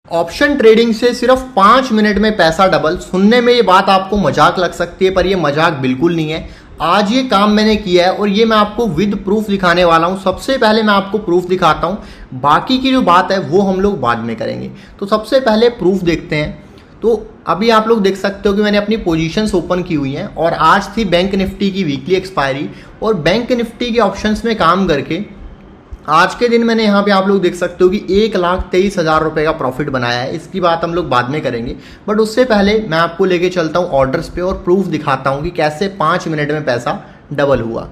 Option trading से सिर्फ 5 minute में पैसा डबल। सुनने में ये बात आपको मजाक लग सकती है, पर ये मजाक बिल्कुल नहीं है। आज ये काम मैंने किया है और ये मैं आपको विद प्रूफ दिखाने वाला हूँ। सबसे पहले मैं आपको प्रूफ दिखाता हूँ, बाकी की जो बात है वो हम लोग बाद में करेंगे। तो सबसे पहले प्रूफ देखते हैं। तो अभी आप लोग देख सकते हो कि मैंने अपनी पोजीशंस ओपन की हुई हैं और आज थी बैंक निफ्टी की वीकली एक्सपायरी, और बैंक निफ्टी के ऑप्शंस में काम करके आज के दिन मैंने यहाँ पे आप लोग देख सकते हो कि 1,23,000 रुपये का प्रॉफिट बनाया है। इसकी बात हम लोग बाद में करेंगे, बट उससे पहले मैं आपको लेके चलता हूँ ऑर्डर्स पे और प्रूफ दिखाता हूँ कि कैसे 5 मिनट में पैसा डबल हुआ।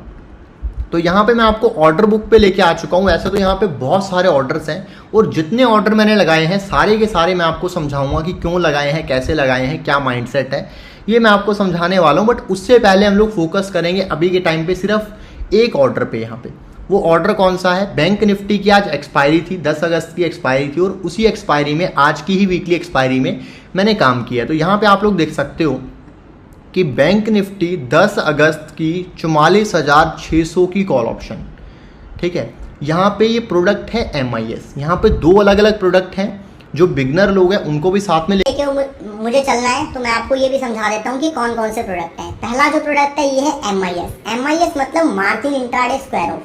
तो यहाँ पे मैं आपको ऑर्डर बुक पे लेके आ चुका हूँ। ऐसे तो यहाँ पे बहुत सारे ऑर्डर्स हैं और जितने ऑर्डर मैंने लगाए हैं सारे के सारे मैं आपको समझाऊंगा कि क्यों लगाए हैं, कैसे लगाए हैं, क्या माइंडसेट है, ये मैं आपको समझाने वाला हूँ। बट उससे पहले हम लोग फोकस करेंगे अभी के टाइम पे सिर्फ एक ऑर्डर पे। यहाँ पे वो ऑर्डर कौन सा है? बैंक निफ्टी की आज एक्सपायरी थी, 10 अगस्त की एक्सपायरी थी, और उसी एक्सपायरी में आज की ही वीकली एक्सपायरी में मैंने काम किया। तो यहाँ पे आप लोग देख सकते हो कि बैंक निफ्टी 10 अगस्त की 44,600 की कॉल ऑप्शन, ठीक है। यहाँ पे ये प्रोडक्ट है MIS। यहाँ पे दो अलग अलग प्रोडक्ट हैं, जो बिगनर लोग हैं उनको भी साथ में लेके मुझे चलना है, तो मैं आपको ये भी समझा देता हूँ कि कौन कौन से प्रोडक्ट हैं। पहला जो प्रोडक्ट है ये है MIS मतलब मार्जिन इंट्राडे स्क्वायर ऑफ।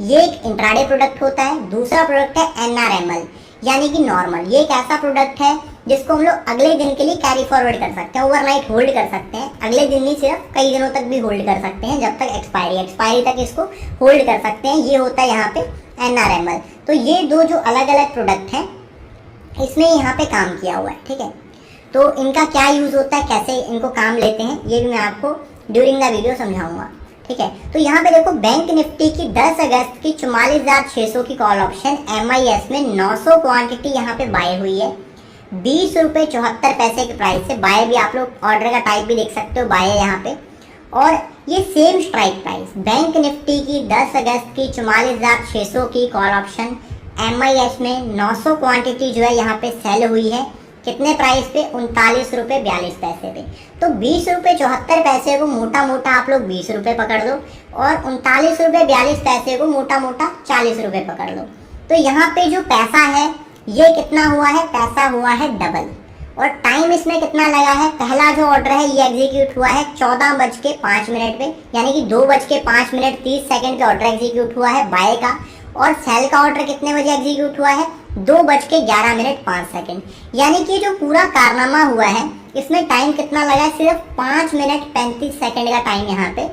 ये एक इंट्राडे प्रोडक्ट होता है। दूसरा प्रोडक्ट है NRML यानी कि नॉर्मल। ये एक ऐसा प्रोडक्ट है जिसको हम लोग अगले दिन के लिए कैरी फॉरवर्ड कर सकते हैं, ओवरनाइट होल्ड कर सकते हैं। अगले दिन नहीं, सिर्फ कई दिनों तक भी होल्ड कर सकते हैं, जब तक एक्सपायरी तक इसको होल्ड कर सकते हैं। ये होता है यहाँ पे NRML। तो ये दो जो अलग अलग प्रोडक्ट हैं इसमें यहाँ पे काम किया हुआ है, ठीक है। तो इनका क्या यूज होता है, कैसे इनको काम लेते हैं, ये भी मैं आपको ड्यूरिंग द वीडियो समझाऊंगा, ठीक है। तो यहाँ पे देखो बैंक निफ्टी की 10 अगस्त की 44,600 की कॉल ऑप्शन MIS में 900 क्वांटिटी यहाँ पे बाय हुई है। 20 रुपये 74 पैसे के प्राइस से बाय भी, आप लोग ऑर्डर का टाइप भी देख सकते हो, बाय है यहाँ पे। और ये same strike price bank Nifty की 10 अगस्त की 44,600 की कॉल ऑप्शन MIS में 900 क्वांटिटी जो है यहाँ पे सेल हुई है। कितने प्राइस पे? 39 रुपये 42 पैसे पे। तो 20 रुपये 74 पैसे को मोटा मोटा आप लोग 20 रुपये पकड़ दो, और 39 रुपये 42 पैसे को मोटा मोटा 40 रुपये पकड़ लो। तो यहाँ पे जो पैसा है ये कितना हुआ है? पैसा हुआ है डबल। और टाइम इसमें कितना लगा है? पहला जो ऑर्डर है ये एग्जीक्यूट हुआ है 14:05 पे, यानी कि 2:05 30 सेकंड पे ऑर्डर एग्जीक्यूट हुआ है बाय का। और सेल का ऑर्डर कितने बजे एग्जीक्यूट हुआ है? 2:11 यानी कि जो पूरा कारनामा हुआ है इसमें टाइम कितना लगा है? सिर्फ 5 मिनट 35 सेकंड का टाइम यहाँ पे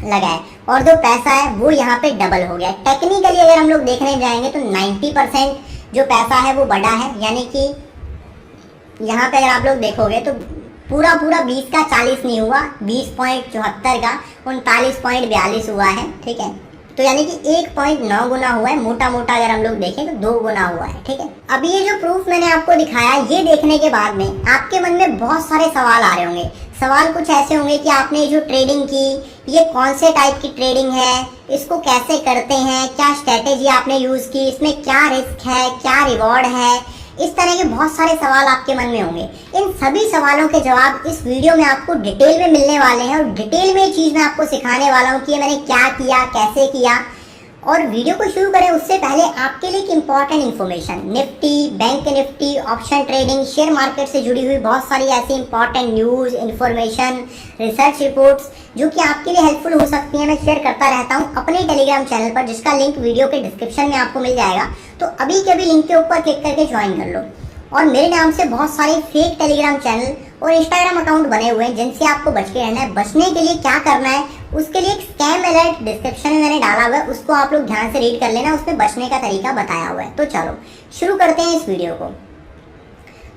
लगा है, और जो पैसा है वो यहाँ पे डबल हो गया। टेक्निकली अगर हम लोग देखने जाएंगे तो 90% जो पैसा है वो बढ़ा है, यानी कि यहाँ पे अगर आप लोग देखोगे तो पूरा 20 का 40 नहीं हुआ, 20.74 का 39.42 हुआ है, ठीक है। तो यानी कि 1.9 गुना हुआ है। मोटा मोटा अगर हम लोग देखें तो 2 गुना हुआ है, ठीक है। अभी ये जो प्रूफ मैंने आपको दिखाया, ये देखने के बाद में आपके मन में बहुत सारे सवाल आ रहे होंगे। सवाल कुछ ऐसे होंगे कि आपने जो ट्रेडिंग की, ये कौन से टाइप की ट्रेडिंग है, इसको कैसे करते हैं, क्या स्ट्रेटेजी आपने यूज की, इसमें क्या रिस्क है, क्या रिवॉर्ड है, इस तरह के बहुत सारे सवाल आपके मन में होंगे। इन सभी सवालों के जवाब इस वीडियो में आपको डिटेल में मिलने वाले हैं, और डिटेल में ये चीज़ मैं आपको सिखाने वाला हूँ कि ये मैंने क्या किया, कैसे किया। और वीडियो को शुरू करें उससे पहले आपके लिए एक important information, Nifty, bank Nifty, option trading, share market से जुड़ी हुई बहुत सारी ऐसी important news, information, research reports जो कि आपके लिए हेल्पफुल हो सकती हैं, मैं शेयर करता रहता हूं अपने टेलीग्राम चैनल पर, जिसका लिंक वीडियो के डिस्क्रिप्शन में आपको मिल जाएगा। तो अभी के अभी लिंक के ऊपर क्लिक करके ज्वाइन कर लो। और मेरे नाम से बहुत सारे फेक टेलीग्राम चैनल और इंस्टाग्राम अकाउंट बने हुए हैं जिनसे आपको बच के रहना है। बचने के लिए क्या करना है, उसके लिए एक स्कैम अलर्ट डिस्क्रिप्शन में मैंने डाला हुआ है, उसको आप लोग ध्यान से रीड कर लेना, उसमें बचने का तरीका बताया हुआ है। तो चलो शुरू करते हैं इस वीडियो को।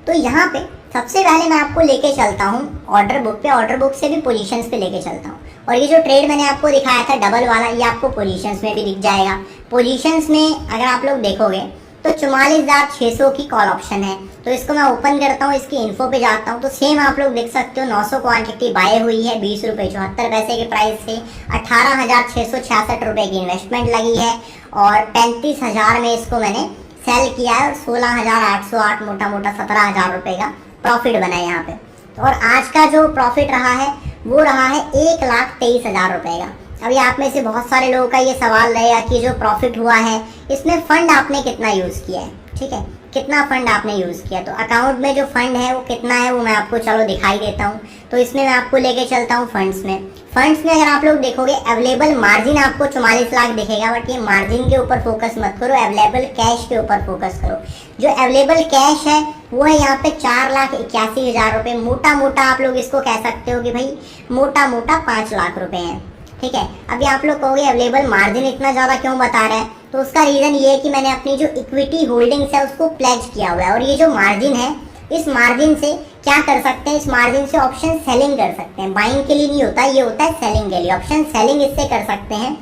तो यहाँ पे सबसे पहले मैं आपको लेके चलता हूँ ऑर्डर बुक पे, ऑर्डर बुक से भी पोजीशंस पे लेके चलता हूँ। और ये जो ट्रेड मैंने आपको दिखाया था डबल वाला, ये आपको पोजीशंस में भी दिख जाएगा। पोजीशंस में अगर आप लोग देखोगे तो 44,600 की कॉल ऑप्शन है। तो इसको मैं ओपन करता हूँ, इसकी इन्फो पे जाता हूँ, तो सेम आप लोग देख सकते हो 900 क्वांटिटी बाय हुई है 20 रुपये 74 पैसे के प्राइस से। 18,666 रुपये की इन्वेस्टमेंट लगी है, और 35,000 में इसको मैंने सेल किया है, और 16,808 मोटा मोटा 17,000 रुपये का प्रॉफिट बना है यहाँ पे। और आज का जो प्रॉफिट रहा है वो रहा है 1,23,000 रुपये का। अभी आप में से बहुत सारे लोगों का ये सवाल रहेगा कि जो प्रॉफिट हुआ है इसमें फंड आपने कितना यूज़ किया है, ठीक है, कितना फंड आपने यूज़ किया। तो अकाउंट में जो फंड है वो कितना है वो मैं आपको चलो दिखाई देता हूँ। तो इसमें मैं आपको लेके चलता हूँ फंड्स में। फंड्स में अगर आप लोग देखोगे अवेलेबल मार्जिन आपको 44 लाख दिखेगा, बट ये मार्जिन के ऊपर फोकस मत करो, अवेलेबल कैश के ऊपर फोकस करो। जो अवेलेबल कैश है वो है यहाँ पे 4,81,000 रुपये। मोटा मोटा आप लोग इसको कह सकते हो कि भाई मोटा मोटा 5 लाख रुपए हैं, ठीक है। अभी आप लोग कहोगे अवेलेबल मार्जिन इतना ज़्यादा क्यों बता रहे हैं, तो उसका रीज़न ये है कि मैंने अपनी जो इक्विटी होल्डिंग्स है उसको प्लेज किया हुआ है, और ये जो मार्जिन है इस मार्जिन से क्या कर सकते हैं, इस मार्जिन से ऑप्शन सेलिंग कर सकते हैं। बाइंग के लिए नहीं होता, ये होता है सेलिंग के लिए। ऑप्शन सेलिंग इससे कर सकते हैं।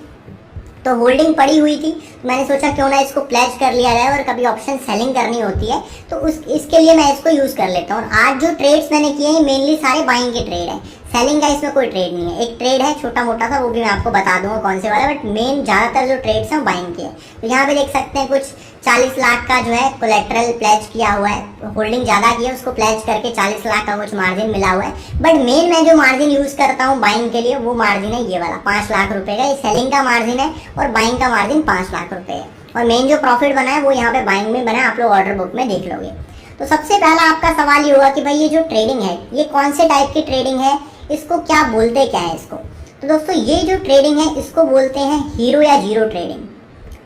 तो होल्डिंग पड़ी हुई थी, मैंने सोचा क्यों ना इसको प्लेज कर लिया जाए, और कभी ऑप्शन सेलिंग करनी होती है तो इसके लिए मैं इसको यूज़ कर लेता हूँ। और आज जो ट्रेड्स मैंने किए हैं मेनली सारे बाइंग के ट्रेड हैं, सेलिंग का इसमें कोई ट्रेड नहीं है। एक ट्रेड है छोटा मोटा सा, वो भी मैं आपको बता दूंगा कौन से वाला, बट मेन ज़्यादातर जो ट्रेड्स हैं बाइंग के हैं। तो यहाँ पे देख सकते हैं कुछ 40 लाख का जो है कोलेट्रल प्लेज किया हुआ है, होल्डिंग ज़्यादा की है उसको प्लेज करके 40 लाख का कुछ मार्जिन मिला हुआ है। बट मेन मैं जो मार्जिन यूज़ करता हूँ बाइंग के लिए वो मार्जिन है ये वाला 5 लाख रुपये का। ये सेलिंग का मार्जिन है और बाइंग का मार्जिन 5 लाख रुपये है। और मेन जो प्रॉफिट बना है वो यहाँ पे बाइंग में बना है, आप लोग ऑर्डर बुक में देख लोगे। तो सबसे पहला आपका सवाल ये होगा कि भाई ये जो ट्रेडिंग है ये कौन से टाइप की ट्रेडिंग है, इसको क्या बोलते क्या है इसको। तो दोस्तों ये जो ट्रेडिंग है इसको बोलते हैं हीरो या जीरो ट्रेडिंग,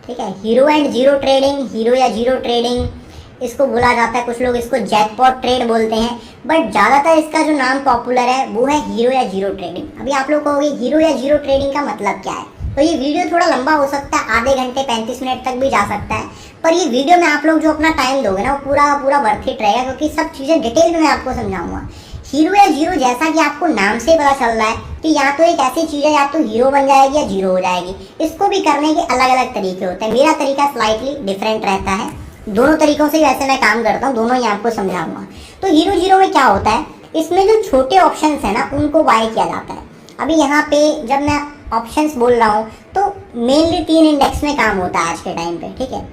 ठीक है। Hero and zero trading, hero या जीरो ट्रेडिंग इसको बोला जाता है। कुछ लोग इसको जैकपॉट ट्रेड बोलते हैं, बट ज़्यादातर इसका जो नाम पॉपुलर है वो है हीरो या जीरो ट्रेडिंग। अभी आप लोग कहोगे हीरो या जीरो ट्रेडिंग का मतलब क्या है, तो ये वीडियो थोड़ा लंबा हो सकता है, आधे घंटे 35 मिनट तक भी जा सकता है, पर ये वीडियो में आप लोग जो अपना टाइम दोगे ना वो पूरा पूरा वर्थ इट रहेगा, क्योंकि सब चीज़ें डिटेल में मैं आपको समझाऊंगा। हीरो या जीरो जैसा कि आपको नाम से पता चल रहा है कि या तो एक ऐसी चीज़ है या तो हीरो बन जाएगी या जीरो हो जाएगी। इसको भी करने के अलग अलग तरीके होते हैं। मेरा तरीका स्लाइटली डिफरेंट रहता है, दोनों तरीकों से वैसे मैं काम करता हूँ, दोनों ही आपको समझाऊंगा। तो हीरो जीरो में क्या होता है, इसमें जो छोटे ऑप्शन है ना उनको बाय किया जाता है। अभी यहाँ पे जब मैं ऑप्शंस बोल रहा हूँ तो मेनली 3 इंडेक्स में काम होता है आज के टाइम पे, ठीक है।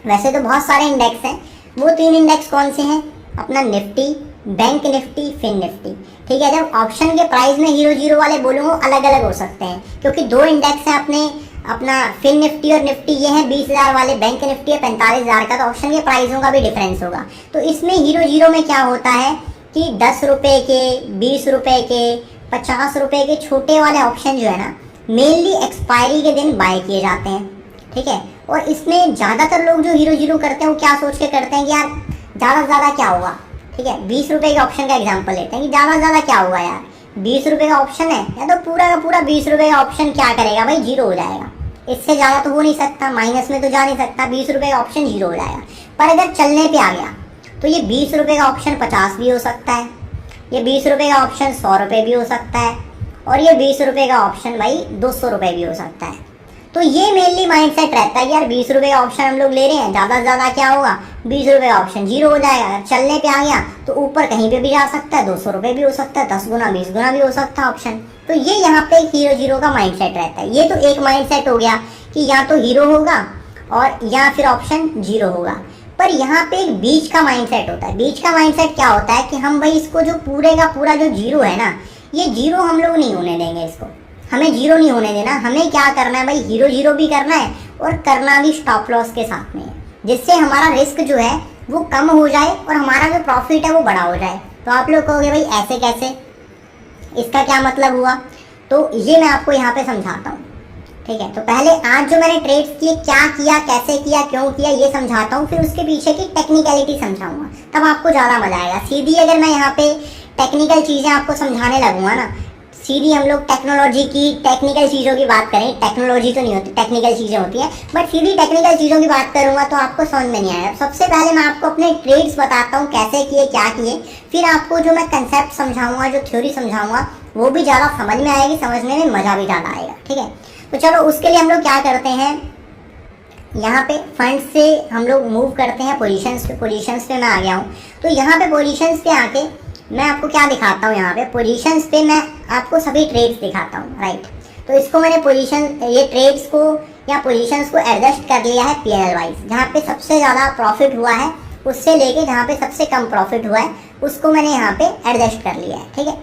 वैसे तो बहुत सारे इंडेक्स हैं, वो 3 इंडेक्स कौन से हैं, अपना Nifty, bank Nifty, Fin Nifty, ठीक है। जब ऑप्शन के प्राइस में हीरो जीरो वाले बोलूँगा अलग अलग हो सकते हैं, क्योंकि 2 इंडेक्स हैं अपना फिन निफ्टी और निफ्टी, ये हैं 20,000 वाले, बैंक निफ्टी है 45,000 का। तो ऑप्शन के प्राइसों का भी डिफरेंस होगा। तो इसमें हीरो जीरो में क्या होता है कि 10 रुपये के, 20 रुपये के, 50 रुपये के छोटे वाले ऑप्शन जो है ना मेनली एक्सपायरी के दिन बाय किए जाते हैं, ठीक है। और इसमें ज़्यादातर लोग जो हीरो जीरो करते हैं वो क्या सोच के करते हैं कि यार ज़्यादा से ज़्यादा क्या होगा, ठीक है। 20 रुपये के ऑप्शन का एग्जांपल लेते हैं कि ज़्यादा से ज़्यादा क्या होगा यार, 20 रुपये का ऑप्शन है या तो पूरा का पूरा 20 रुपये का ऑप्शन क्या करेगा भाई, जीरो हो जाएगा। इससे ज़्यादा तो हो नहीं सकता, माइनस में तो जा नहीं सकता, 20 रुपये का ऑप्शन जीरो हो जाएगा। पर अगर चलने पर आ गया तो ये 20 रुपये का ऑप्शन 50 भी हो सकता है, ये 20 रुपये का ऑप्शन 100 रुपये भी हो सकता है, और ये 20 रुपये का ऑप्शन भाई 200 रुपये भी हो सकता है। तो ये मेनली माइंडसेट रहता है कि यार 20 रुपये का ऑप्शन हम लोग ले रहे हैं, ज़्यादा से ज़्यादा क्या होगा, 20 रुपये का ऑप्शन जीरो हो जाएगा। अगर चलने पे आ गया तो ऊपर कहीं पे भी जा सकता है, 200 रुपये भी हो सकता है, 10 गुना 20 गुना भी हो सकता है ऑप्शन। तो ये यहाँ पे हीरो जीरो का माइंडसेट रहता है। ये तो एक माइंडसेट हो गया कि या तो हीरो होगा और या फिर ऑप्शन जीरो होगा। पर यहाँ पे एक बीच का माइंडसेट होता है। बीच का माइंडसेट क्या होता है कि हम भाई इसको जो पूरे का पूरा जो जीरो है ना, ये जीरो हम लोग नहीं होने देंगे, इसको हमें जीरो नहीं होने देना। हमें क्या करना है भाई, हीरो जीरो भी करना है और करना भी स्टॉप लॉस के साथ में है, जिससे हमारा रिस्क जो है वो कम हो जाए और हमारा जो प्रॉफिट है वो बड़ा हो जाए। तो आप लोग कहोगे भाई ऐसे कैसे, इसका क्या मतलब हुआ, तो ये मैं आपको यहाँ पे समझाता हूँ, ठीक है। तो पहले आज जो मैंने ट्रेड्स किए, क्या किया, कैसे किया, क्यों किया, ये समझाता हूँ, फिर उसके पीछे की टेक्निकलिटी समझाऊंगा, तब आपको ज़्यादा मजा आएगा। सीधी अगर मैं यहाँ पे टेक्निकल चीज़ें आपको समझाने लगूंगा ना, सीधी हम लोग टेक्नोलॉजी की टेक्निकल चीज़ों की बात करें, टेक्नोलॉजी तो नहीं होती, टेक्निकल चीज़ें होती हैं, बट सीधी टेक्निकल चीज़ों की बात करूंगा तो आपको समझ में नहीं आएगा। सबसे पहले मैं आपको अपने ट्रेड्स बताता हूँ कैसे किए, क्या किए, फिर आपको जो मैं कंसेप्ट समझाऊंगा, जो थ्योरी समझाऊंगा वो भी ज़्यादा समझ में आएगी, समझने में मज़ा भी ज़्यादा आएगा, ठीक है। तो चलो उसके लिए हम लोग क्या करते हैं, यहाँ पे फंड से हम लोग मूव करते हैं पोजीशंस पे। पोजीशंस पे मैं आ गया हूँ, तो यहाँ पे पोजीशंस पे आके मैं आपको क्या दिखाता हूँ, यहाँ पे पोजीशंस पे मैं आपको सभी ट्रेड्स दिखाता हूँ, राइट। तो इसको मैंने पोजीशन, ये ट्रेड्स को या पोजीशंस को एडजस्ट कर लिया है पीएनएल वाइज। जहाँ पे सबसे ज़्यादा प्रॉफिट हुआ है उससे लेके जहाँ पे सबसे कम प्रॉफिट हुआ है उसको मैंने यहाँ पे एडजस्ट कर लिया है, ठीक है।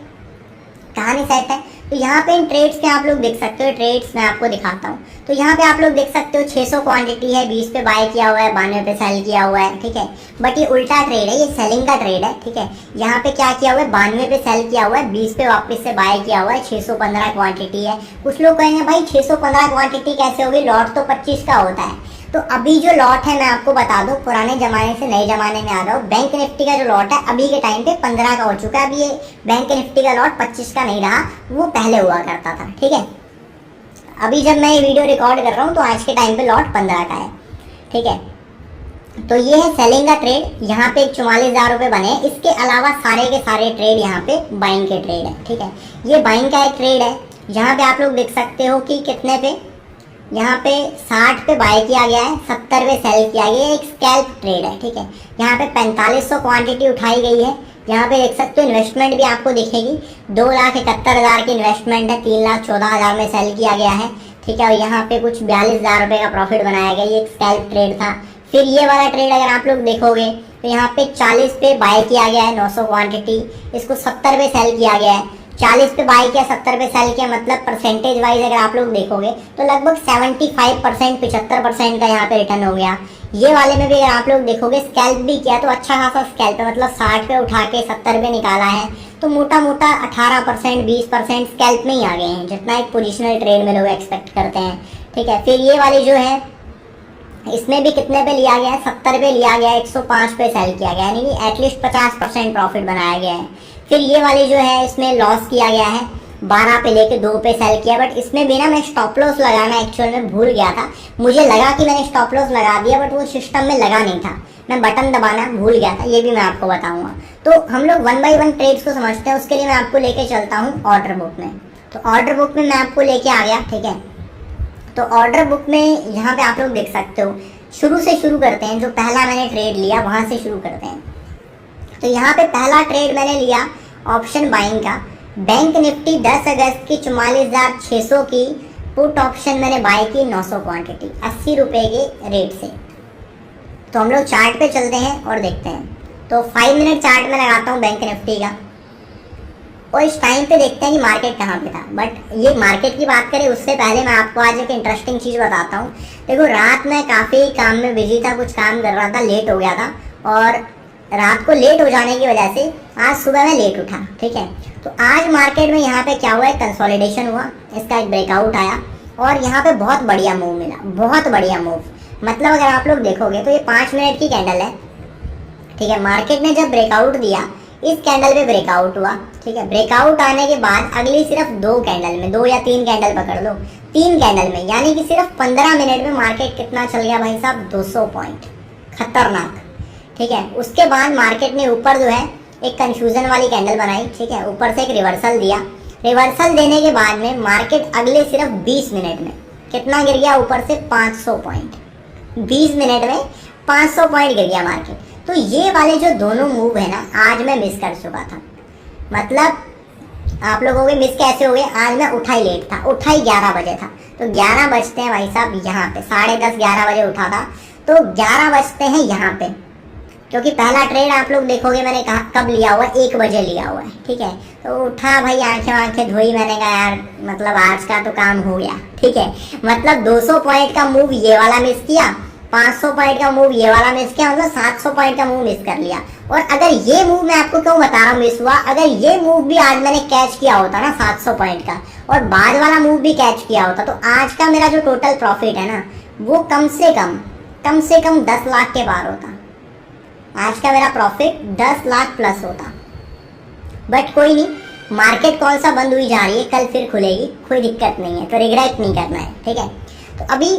कहानी सेट है। तो यहाँ पे इन ट्रेड्स के आप लोग देख सकते हो, ट्रेड्स मैं आपको दिखाता हूँ। तो यहाँ पे आप लोग देख सकते हो 600 क्वांटिटी है, 20 पे बाय किया हुआ है, 92 पे सेल किया हुआ है, ठीक है। बट ये उल्टा ट्रेड है, ये सेलिंग का ट्रेड है, ठीक है। यहाँ पे क्या किया हुआ है, 92 पे सेल किया हुआ है, 20 पे वापस से बाय किया हुआ है, 615 क्वांटिटी है। कुछ लोग कहेंगे भाई 615 क्वांटिटी कैसे होगी, लॉट तो 25 का होता है। तो अभी जो लॉट है मैं आपको बता दूं, पुराने जमाने से नए जमाने में आ रहा हूँ। बैंक निफ्टी का जो लॉट है अभी के टाइम पे 15 का हो चुका है। अभी ये बैंक निफ्टी का लॉट 25 का नहीं रहा, वो पहले हुआ करता था, ठीक है। अभी जब मैं ये वीडियो रिकॉर्ड कर रहा हूँ तो आज के टाइम पे लॉट 15 का है, ठीक है। तो ये है सेलिंग का ट्रेड, यहाँ पे 44,000 रुपये बने। इसके अलावा सारे के सारे ट्रेड यहाँ पे बाइंग के ट्रेड है, ठीक है। ये बाइंग का एक ट्रेड है, यहाँ पे आप लोग देख सकते हो कि कितने पे, यहाँ पे 60 पे बाय किया गया है, 70 पे सेल किया गया है। एक स्कैल्प ट्रेड है, ठीक है। यहाँ पे 4500 क्वांटिटी उठाई गई है। यहाँ पे देख सकते हो इन्वेस्टमेंट भी आपको दिखेगी, 2,71,000 की इन्वेस्टमेंट है, 3,14,000 में सेल किया गया है, ठीक है। और यहाँ पे कुछ 42,000 रुपये का प्रॉफिट बनाया गया। ये एक स्कैल्प ट्रेड था। फिर ये वाला ट्रेड अगर आप लोग देखोगे तो यहाँ पे 40 पे बाय किया गया है, 900 क्वांटिटी, इसको 70 पे सेल किया गया है। 40 पे बाय किया, 70 पे सेल किया, मतलब परसेंटेज वाइज अगर आप लोग देखोगे तो लगभग 75%, 75% का यहाँ पे रिटर्न हो गया। ये वाले में भी अगर आप लोग देखोगे स्कैल्प भी किया तो अच्छा खासा स्कैल्प है, मतलब 60 पे उठा के 70 पे निकाला है, तो मोटा मोटा 18%, 20% स्कैल्प में ही आ गए हैं, जितना एक पोजिशनल ट्रेड में लोग एक्सपेक्ट करते हैं, ठीक है। फिर ये वाली जो है इसमें भी कितने पे लिया गया है, 70 पे लिया गया है, 105 पे सेल किया गया है, यानी कि एटलीस्ट 50% प्रॉफिट बनाया गया है। फिर ये वाली जो है इसमें लॉस किया गया है, 12 पे लेके 2 पे सेल किया। बट इसमें भी ना मैं स्टॉप लॉस लगाना एक्चुअल में भूल गया था। मुझे लगा कि मैंने स्टॉप लॉस लगा दिया, बट वो सिस्टम में लगा नहीं था, मैं बटन दबाना भूल गया था। ये भी मैं आपको बताऊंगा। तो हम लोग 1 बाय 1 ट्रेड्स को समझते हैं, उसके लिए मैं आपको लेके चलता हूँ ऑर्डर बुक में। तो ऑर्डर बुक में मैं आपको लेके आ गया, ठीक है। तो ऑर्डर बुक में यहाँ पे आप लोग देख सकते हो, शुरू से शुरू करते हैं। जो पहला मैंने ट्रेड लिया वहाँ से शुरू करते हैं। तो यहाँ पे पहला ट्रेड मैंने लिया ऑप्शन बाइंग का, बैंक निफ्टी 10 अगस्त की 44,600 की पुट ऑप्शन मैंने बाय की, 900 क्वांटिटी, 80 रुपये के रेट से। तो हम लोग चार्ट पे चलते हैं और देखते हैं। तो 5 मिनट चार्ट में लगाता हूँ बैंक निफ्टी का, और इस टाइम पे देखते हैं कि मार्केट कहाँ पे था। बट ये मार्केट की बात करें उससे पहले मैं आपको आज एक इंटरेस्टिंग चीज़ बताता हूँ। देखो रात में काफ़ी काम में बिजी था, कुछ काम कर रहा था, लेट हो गया था, और रात को लेट हो जाने की वजह से आज सुबह में लेट उठा, ठीक है। तो आज मार्केट में यहाँ पे क्या हुआ है, कंसोलिडेशन हुआ, इसका एक ब्रेकआउट आया, और यहाँ पे बहुत बढ़िया मूव मिला, बहुत बढ़िया मूव। मतलब अगर आप लोग देखोगे तो ये 5 मिनट की कैंडल है, ठीक है। मार्केट ने जब ब्रेकआउट दिया, इस कैंडल पे ब्रेकआउट हुआ, ठीक है। ब्रेकआउट आने के बाद अगली सिर्फ 2 कैंडल में, 2 या 3 कैंडल पकड़ लो, 3 कैंडल में, यानी कि सिर्फ 15 मिनट में मार्केट कितना चल गया भाई साहब, 200 पॉइंट, खतरनाक, ठीक है। उसके बाद मार्केट ने ऊपर जो है एक कंफ्यूजन वाली कैंडल बनाई, ठीक है, ऊपर से एक रिवर्सल दिया। रिवर्सल देने के बाद में मार्केट अगले सिर्फ 20 मिनट में कितना गिर गया, ऊपर से 500 पॉइंट, 20 मिनट में 500 पॉइंट गिर गया मार्केट। तो ये वाले जो दोनों मूव है ना, आज मैं मिस कर चुका था। मतलब आप लोगों के मिस कैसे हो गए, आज मैं उठा ही लेट था, उठा ही 11 बजे था। तो 11 बजते हैं भाई साहब यहाँ पे, 10:30 11 बजे उठा था, तो 11 बजते हैं यहाँ पे, क्योंकि पहला ट्रेड आप लोग देखोगे मैंने कहा कब लिया हुआ है, 1 बजे लिया हुआ है, ठीक है। तो उठा भाई, आंखें धोई, मैंने कहा यार मतलब आज का तो काम हो गया, ठीक है। मतलब 200 पॉइंट का मूव ये वाला मिस किया, 500 पॉइंट का मूव ये वाला मिस किया, मतलब 700 पॉइंट का मूव मिस कर लिया। और अगर ये मूव मैं आपको क्यों बता रहा हूँ मिस हुआ, अगर ये मूव भी आज मैंने कैच किया होता ना 700 पॉइंट का, और बाद वाला मूव भी कैच किया होता, तो आज का मेरा जो टोटल प्रॉफिट है ना, वो कम से कम 10 लाख के पार होता। आज का मेरा प्रॉफिट 10 लाख प्लस होता। बट कोई नहीं, मार्केट कौन सा बंद हुई जा रही है, कल फिर खुलेगी, कोई दिक्कत नहीं है, तो रिग्रेट नहीं करना है, ठीक है। तो अभी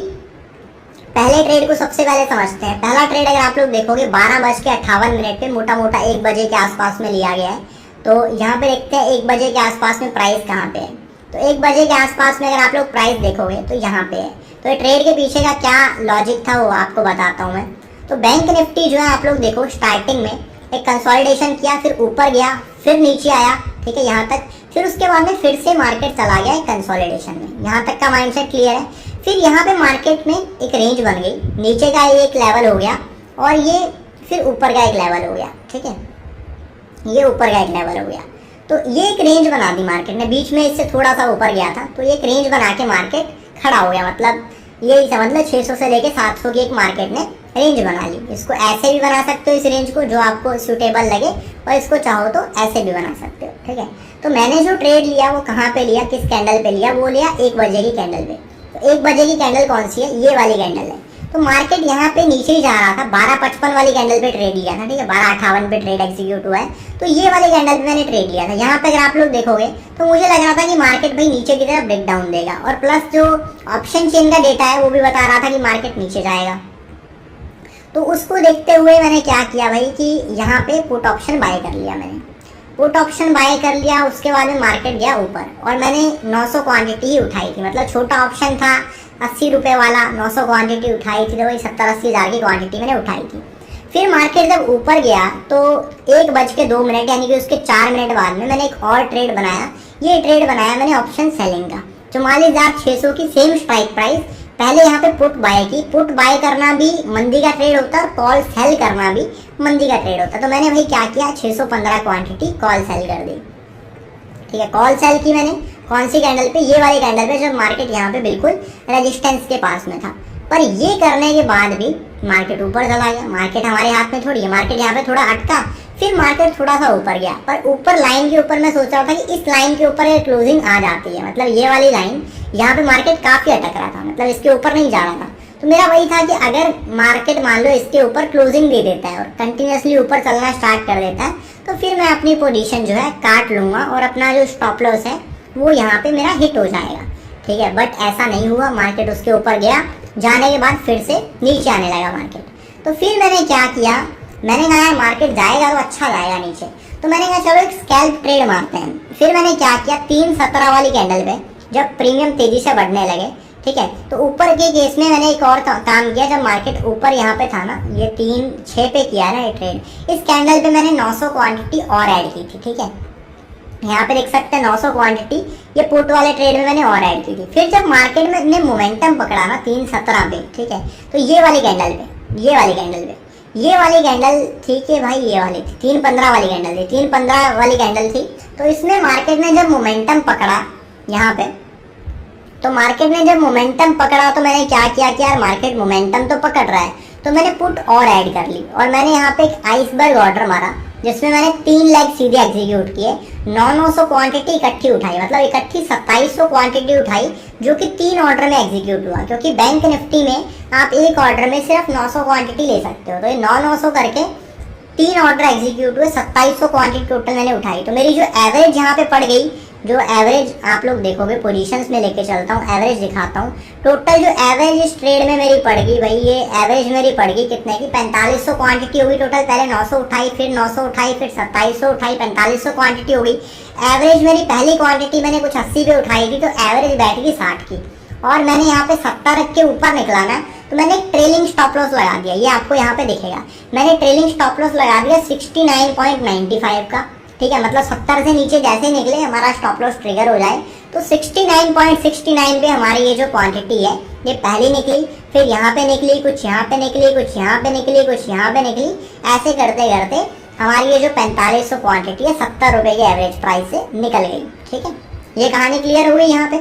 पहले ट्रेड को सबसे पहले समझते हैं। पहला ट्रेड अगर आप लोग देखोगे 12:58 पे मोटा मोटा 1 बजे के आसपास में लिया गया है। तो यहाँ पे देखते हैं 1 बजे के आसपास में प्राइस कहाँ पे है। तो 1 बजे के आसपास में अगर आप लोग प्राइस देखोगे तो यहाँ पे है। तो ट्रेड के पीछे का क्या लॉजिक था वो आपको बताता हूँ मैं। तो बैंक निफ्टी जो है आप लोग देखो स्टार्टिंग में एक कंसोलिडेशन किया, फिर ऊपर गया, फिर नीचे आया, ठीक है, यहाँ तक। फिर उसके बाद में फिर से मार्केट चला गया कंसोलिडेशन में। यहाँ तक का माइंडसेट क्लियर है। फिर यहाँ पे मार्केट में एक रेंज बन गई, नीचे का एक लेवल हो गया और ये फिर ऊपर का एक लेवल हो गया, ठीक है, ये ऊपर का एक लेवल हो गया। तो ये एक रेंज बना दी मार्केट ने, बीच में इससे थोड़ा सा ऊपर गया था तो ये एक रेंज बना के मार्केट खड़ा हो गया। मतलब यही समझ लो 600 से लेके 700 की एक मार्केट ने रेंज बना ली। इसको ऐसे भी बना सकते हो इस रेंज को, जो आपको सूटेबल लगे, और इसको चाहो तो ऐसे भी बना सकते हो, ठीक है। तो मैंने जो ट्रेड लिया वो कहाँ पे लिया, किस कैंडल पे लिया, वो लिया 1 बजे की कैंडल पे। तो 1 बजे की कैंडल कौन सी है, ये वाली कैंडल है। तो मार्केट यहाँ पे नीचे ही जा रहा था, 12.55 वाली कैंडल पे ट्रेड लिया था, ठीक है, 12.58 पे ट्रेड एग्जीक्यूट हुआ है। तो ये वाली कैंडल पे मैंने ट्रेड लिया था। यहाँ पे अगर आप लोग देखोगे तो मुझे लग रहा था कि मार्केट भाई नीचे की तरफ ब्रेक डाउन देगा, और प्लस जो ऑप्शन चेन का डेटा है वो भी बता रहा था कि मार्केट नीचे जाएगा। तो उसको देखते हुए मैंने क्या किया भाई कि यहाँ पे पुट ऑप्शन बाय कर लिया। मैंने पुट ऑप्शन बाय कर लिया, उसके बाद में मार्केट गया ऊपर, और मैंने 900 क्वांटिटी ही उठाई थी। मतलब छोटा ऑप्शन था 80 रुपये वाला, 900 क्वांटिटी उठाई थी, तो वही 70-80 हज़ार की क्वांटिटी मैंने उठाई थी। फिर मार्केट जब ऊपर गया तो 1:02 यानी कि उसके 4 मिनट बाद में मैंने एक और ट्रेड बनाया। ये ट्रेड बनाया मैंने ऑप्शन सेलिंग का, 44,600 की सेम स्ट्राइक प्राइस। पहले यहाँ पे पुट बाय की। पुट बाय करना भी मंदी का ट्रेड होता है, और कॉल सेल करना भी मंदी का ट्रेड होता है। तो मैंने भाई क्या किया, 615 क्वांटिटी कॉल सेल कर दी, ठीक है। कॉल सेल की मैंने कौन सी कैंडल पे, ये वाली कैंडल पे, जब मार्केट यहाँ पे बिल्कुल रेजिस्टेंस के पास में था। पर ये करने के बाद भी मार्केट ऊपर चला गया। मार्केट हमारे हाथ में थोड़ी है, मार्केट यहाँ पे थोड़ा अटका, फिर मार्केट थोड़ा सा ऊपर गया। पर ऊपर लाइन के ऊपर मैं सोच रहा था कि इस लाइन के ऊपर क्लोजिंग आ जाती है, मतलब ये वाली लाइन, यहाँ पे मार्केट काफी अटक रहा था, मतलब इसके ऊपर नहीं जा रहा था। तो मेरा वही था कि अगर मार्केट मान लो इसके ऊपर क्लोजिंग दे देता है और कंटिन्यूसली ऊपर चलना स्टार्ट कर देता है, तो फिर मैं अपनी पोजीशन जो है काट लूंगा, और अपना जो स्टॉप लॉस है वो यहाँ पे मेरा हिट हो जाएगा, ठीक है। बट ऐसा नहीं हुआ, मार्केट उसके ऊपर गया, जाने के बाद फिर से नीचे आने लगा मार्केट। तो फिर मैंने क्या किया, मैंने कहा यार मार्केट जाएगा तो अच्छा जाएगा नीचे, तो मैंने कहा चलो एक स्कैल्प ट्रेड मारते हैं। फिर मैंने क्या किया, 3:17 वाली कैंडल पे जब प्रीमियम तेजी से बढ़ने लगे, ठीक है, तो ऊपर के केस में मैंने एक और काम किया। जब मार्केट ऊपर यहाँ पे था ना, ये 3-6 पे किया ना ये ट्रेड, इस कैंडल पे मैंने 900 क्वांटिटी और ऐड की थी, ठीक है। यहाँ पे देख सकते हैं 900 क्वांटिटी ये पुट वाले ट्रेड में मैंने और ऐड की थी। फिर जब मार्केट में ने मोमेंटम पकड़ा ना 3:17 पे, ठीक है, तो ये वाली कैंडल पे, ये वाली कैंडल पे, ये वाली कैंडल थी कि भाई ये वाली थी 3:15 वाली कैंडल थी, 3:15 वाली कैंडल थी। तो इसमें मार्केट ने जब मोमेंटम पकड़ा यहाँ पे, तो मार्केट ने जब मोमेंटम पकड़ा तो मैंने क्या किया कि यार मार्केट मोमेंटम तो पकड़ रहा है, तो मैंने पुट और ऐड कर ली, और मैंने यहाँ पे एक आइसबर्ग ऑर्डर मारा जिसमें मैंने 3 लेग सीधे एग्जीक्यूट किए। 900 क्वांटिटी इकट्ठी उठाई, मतलब इकट्ठी 2700 क्वांटिटी उठाई, जो कि 3 ऑर्डर में एग्जीक्यूट हुआ, क्योंकि बैंक निफ्टी में आप एक ऑर्डर में सिर्फ 900 क्वांटिटी ले सकते हो। तो ये 900 करके 3 ऑर्डर एग्जीक्यूट हुए, 2700 क्वांटिटी टोटल मैंने उठाई। तो मेरी जो एवरेज यहाँ पे पड़ गई, जो एवरेज आप लोग देखोगे पोजीशंस में लेके चलता हूँ, एवरेज दिखाता हूँ। टोटल जो एवरेज इस ट्रेड में मेरी पड़ गई भाई, ये एवरेज मेरी पड़ गई कितने की, 4500 क्वांटिटी होगी टोटल। पहले 900 उठाई, फिर 900 उठाई, फिर 2700 उठाई, 4500 क्वांटिटी हो गई। एवरेज मेरी पहली क्वांटिटी मैंने कुछ 80 पे उठाई थी, तो एवरेज बैठ गई 60 की, और मैंने यहाँ पे 70 रख के ऊपर निकला ना, तो मैंने एक ट्रेलिंग स्टॉप लॉस लगा दिया। ये आपको यहाँ पे दिखेगा, मैंने ट्रेलिंग स्टॉप लॉस लगा दिया 69.95 का, ठीक है। मतलब 70 से नीचे जैसे निकले हमारा स्टॉप लॉस ट्रिगर हो जाए, तो 69.69 पे हमारी ये जो क्वांटिटी है ये पहली निकली, फिर यहाँ पे निकली, कुछ यहाँ पे निकली, कुछ यहाँ पे निकली, कुछ यहाँ पे निकली। ऐसे करते करते हमारी ये जो 4500 क्वांटिटी है 70 रुपये की एवरेज प्राइस से निकल गई, ठीक है। ये कहानी क्लियर हुई। यहाँ पे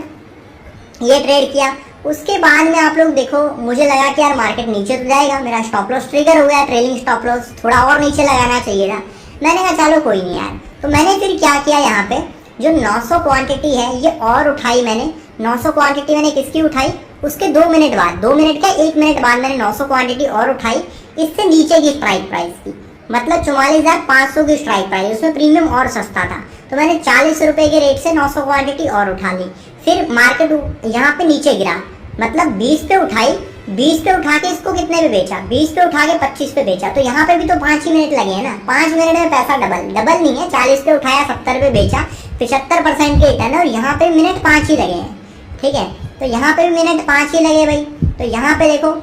ये ट्रेड किया, उसके बाद में आप लोग देखो, मुझे लगा कि यार मार्केट नीचे तो जाएगा, मेरा स्टॉप लॉस ट्रिगर हो गया, ट्रेलिंग स्टॉप लॉस थोड़ा और नीचे लगाना चाहिए था। मैंने कहा चलो कोई नहीं यार, तो मैंने फिर क्या किया, यहाँ पे जो 900 क्वांटिटी है ये और उठाई मैंने। 900 क्वांटिटी मैंने किसकी उठाई, उसके 2 मिनट बाद, 2 मिनट का 1 मिनट बाद मैंने 900 क्वांटिटी और उठाई, इससे नीचे की स्ट्राइक प्राइस की, मतलब 44,500 की स्ट्राइक प्राइस, उसमें प्रीमियम और सस्ता था। तो मैंने 40 रुपये के रेट से 900 क्वांटिटी और उठा ली। फिर मार्केट यहाँ पे नीचे गिरा, मतलब 20 पे उठाई, 20 पे उठा के इसको कितने पे बेचा, 20 पे उठा के 25 पे बेचा। तो यहाँ पे भी तो 5 ही मिनट लगे हैं ना, 5 मिनट में पैसा डबल नहीं है। 40 पे उठाया, 70 पे बेचा, 75% के रिटर्न है, और यहाँ पे मिनट 5 ही लगे हैं, ठीक है। तो यहाँ पे भी मिनट 5 ही लगे भाई। तो यहाँ पे देखो,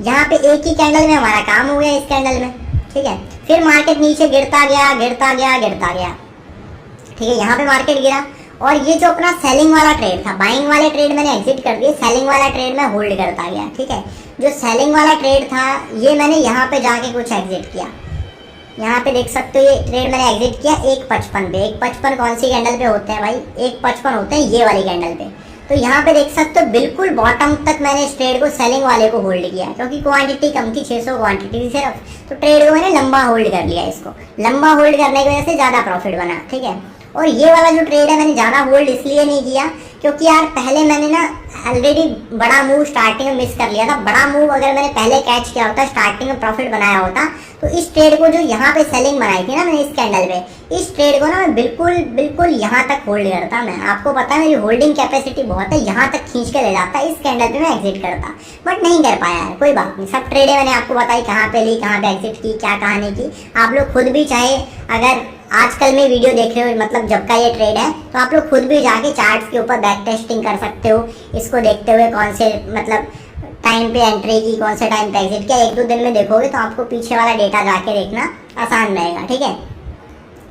यहाँ पे एक ही कैंडल में हमारा काम हो गया, इस कैंडल में, ठीक है। फिर मार्केट नीचे गिरता गया, गिरता गया, गिरता गया, ठीक है। यहाँ पे मार्केट गिरा, और ये जो अपना सेलिंग वाला ट्रेड था, बाइंग वाले ट्रेड मैंने एग्जिट कर दिया, सेलिंग वाला ट्रेड में होल्ड करता गया, ठीक है। जो सेलिंग वाला ट्रेड था ये मैंने यहाँ पे जाके कुछ एग्जिट किया, यहाँ पे देख सकते हो ये ट्रेड मैंने एग्जिट किया 1.55 पे। 1.55 कौन सी कैंडल पे होते हैं भाई? 1.55 होते हैं ये वाली कैंडल पे। तो यहाँ पे देख सकते हो बिल्कुल बॉटम तक मैंने इस ट्रेड को सेलिंग वाले को होल्ड किया, क्योंकि क्वांटिटी कम थी, 600 क्वांटिटी थी सिर्फ। तो ट्रेड को मैंने लंबा होल्ड कर लिया, इसको लंबा होल्ड करने की वजह से ज़्यादा प्रॉफिट बना, ठीक है। और ये वाला जो ट्रेड है मैंने ज़्यादा होल्ड इसलिए नहीं किया क्योंकि यार पहले मैंने ना ऑलरेडी बड़ा मूव स्टार्टिंग में मिस कर लिया था। बड़ा मूव अगर मैंने पहले कैच किया होता, स्टार्टिंग में प्रॉफिट बनाया होता, तो इस ट्रेड को जो यहाँ पे सेलिंग बनाई थी ना मैंने इस कैंडल पे, इस ट्रेड को ना मैं बिल्कुल यहाँ तक होल्ड करता। मैं आपको पता है मेरी होल्डिंग कैपेसिटी बहुत है, यहाँ तक खींच के ले जाता, इस कैंडल पे मैं एग्जिट करता, बट नहीं कर पाया है। कोई बात नहीं, सब ट्रेडें मैंने आपको बताई कहाँ पे ली, कहाँ पे एग्जिट की, क्या कहानी की। आप लोग खुद भी चाहे अगर आजकल में वीडियो देख रहे हो, मतलब जब का ये ट्रेड है, तो आप लोग खुद भी जाके चार्ट्स के ऊपर बैक टेस्टिंग कर सकते हो, इसको देखते हुए कौन से मतलब टाइम पे एंट्री की, कौन से टाइम पे एग्जिट किया, 1-2 दिन में देखोगे तो आपको पीछे वाला डेटा जाके देखना आसान रहेगा, ठीक है।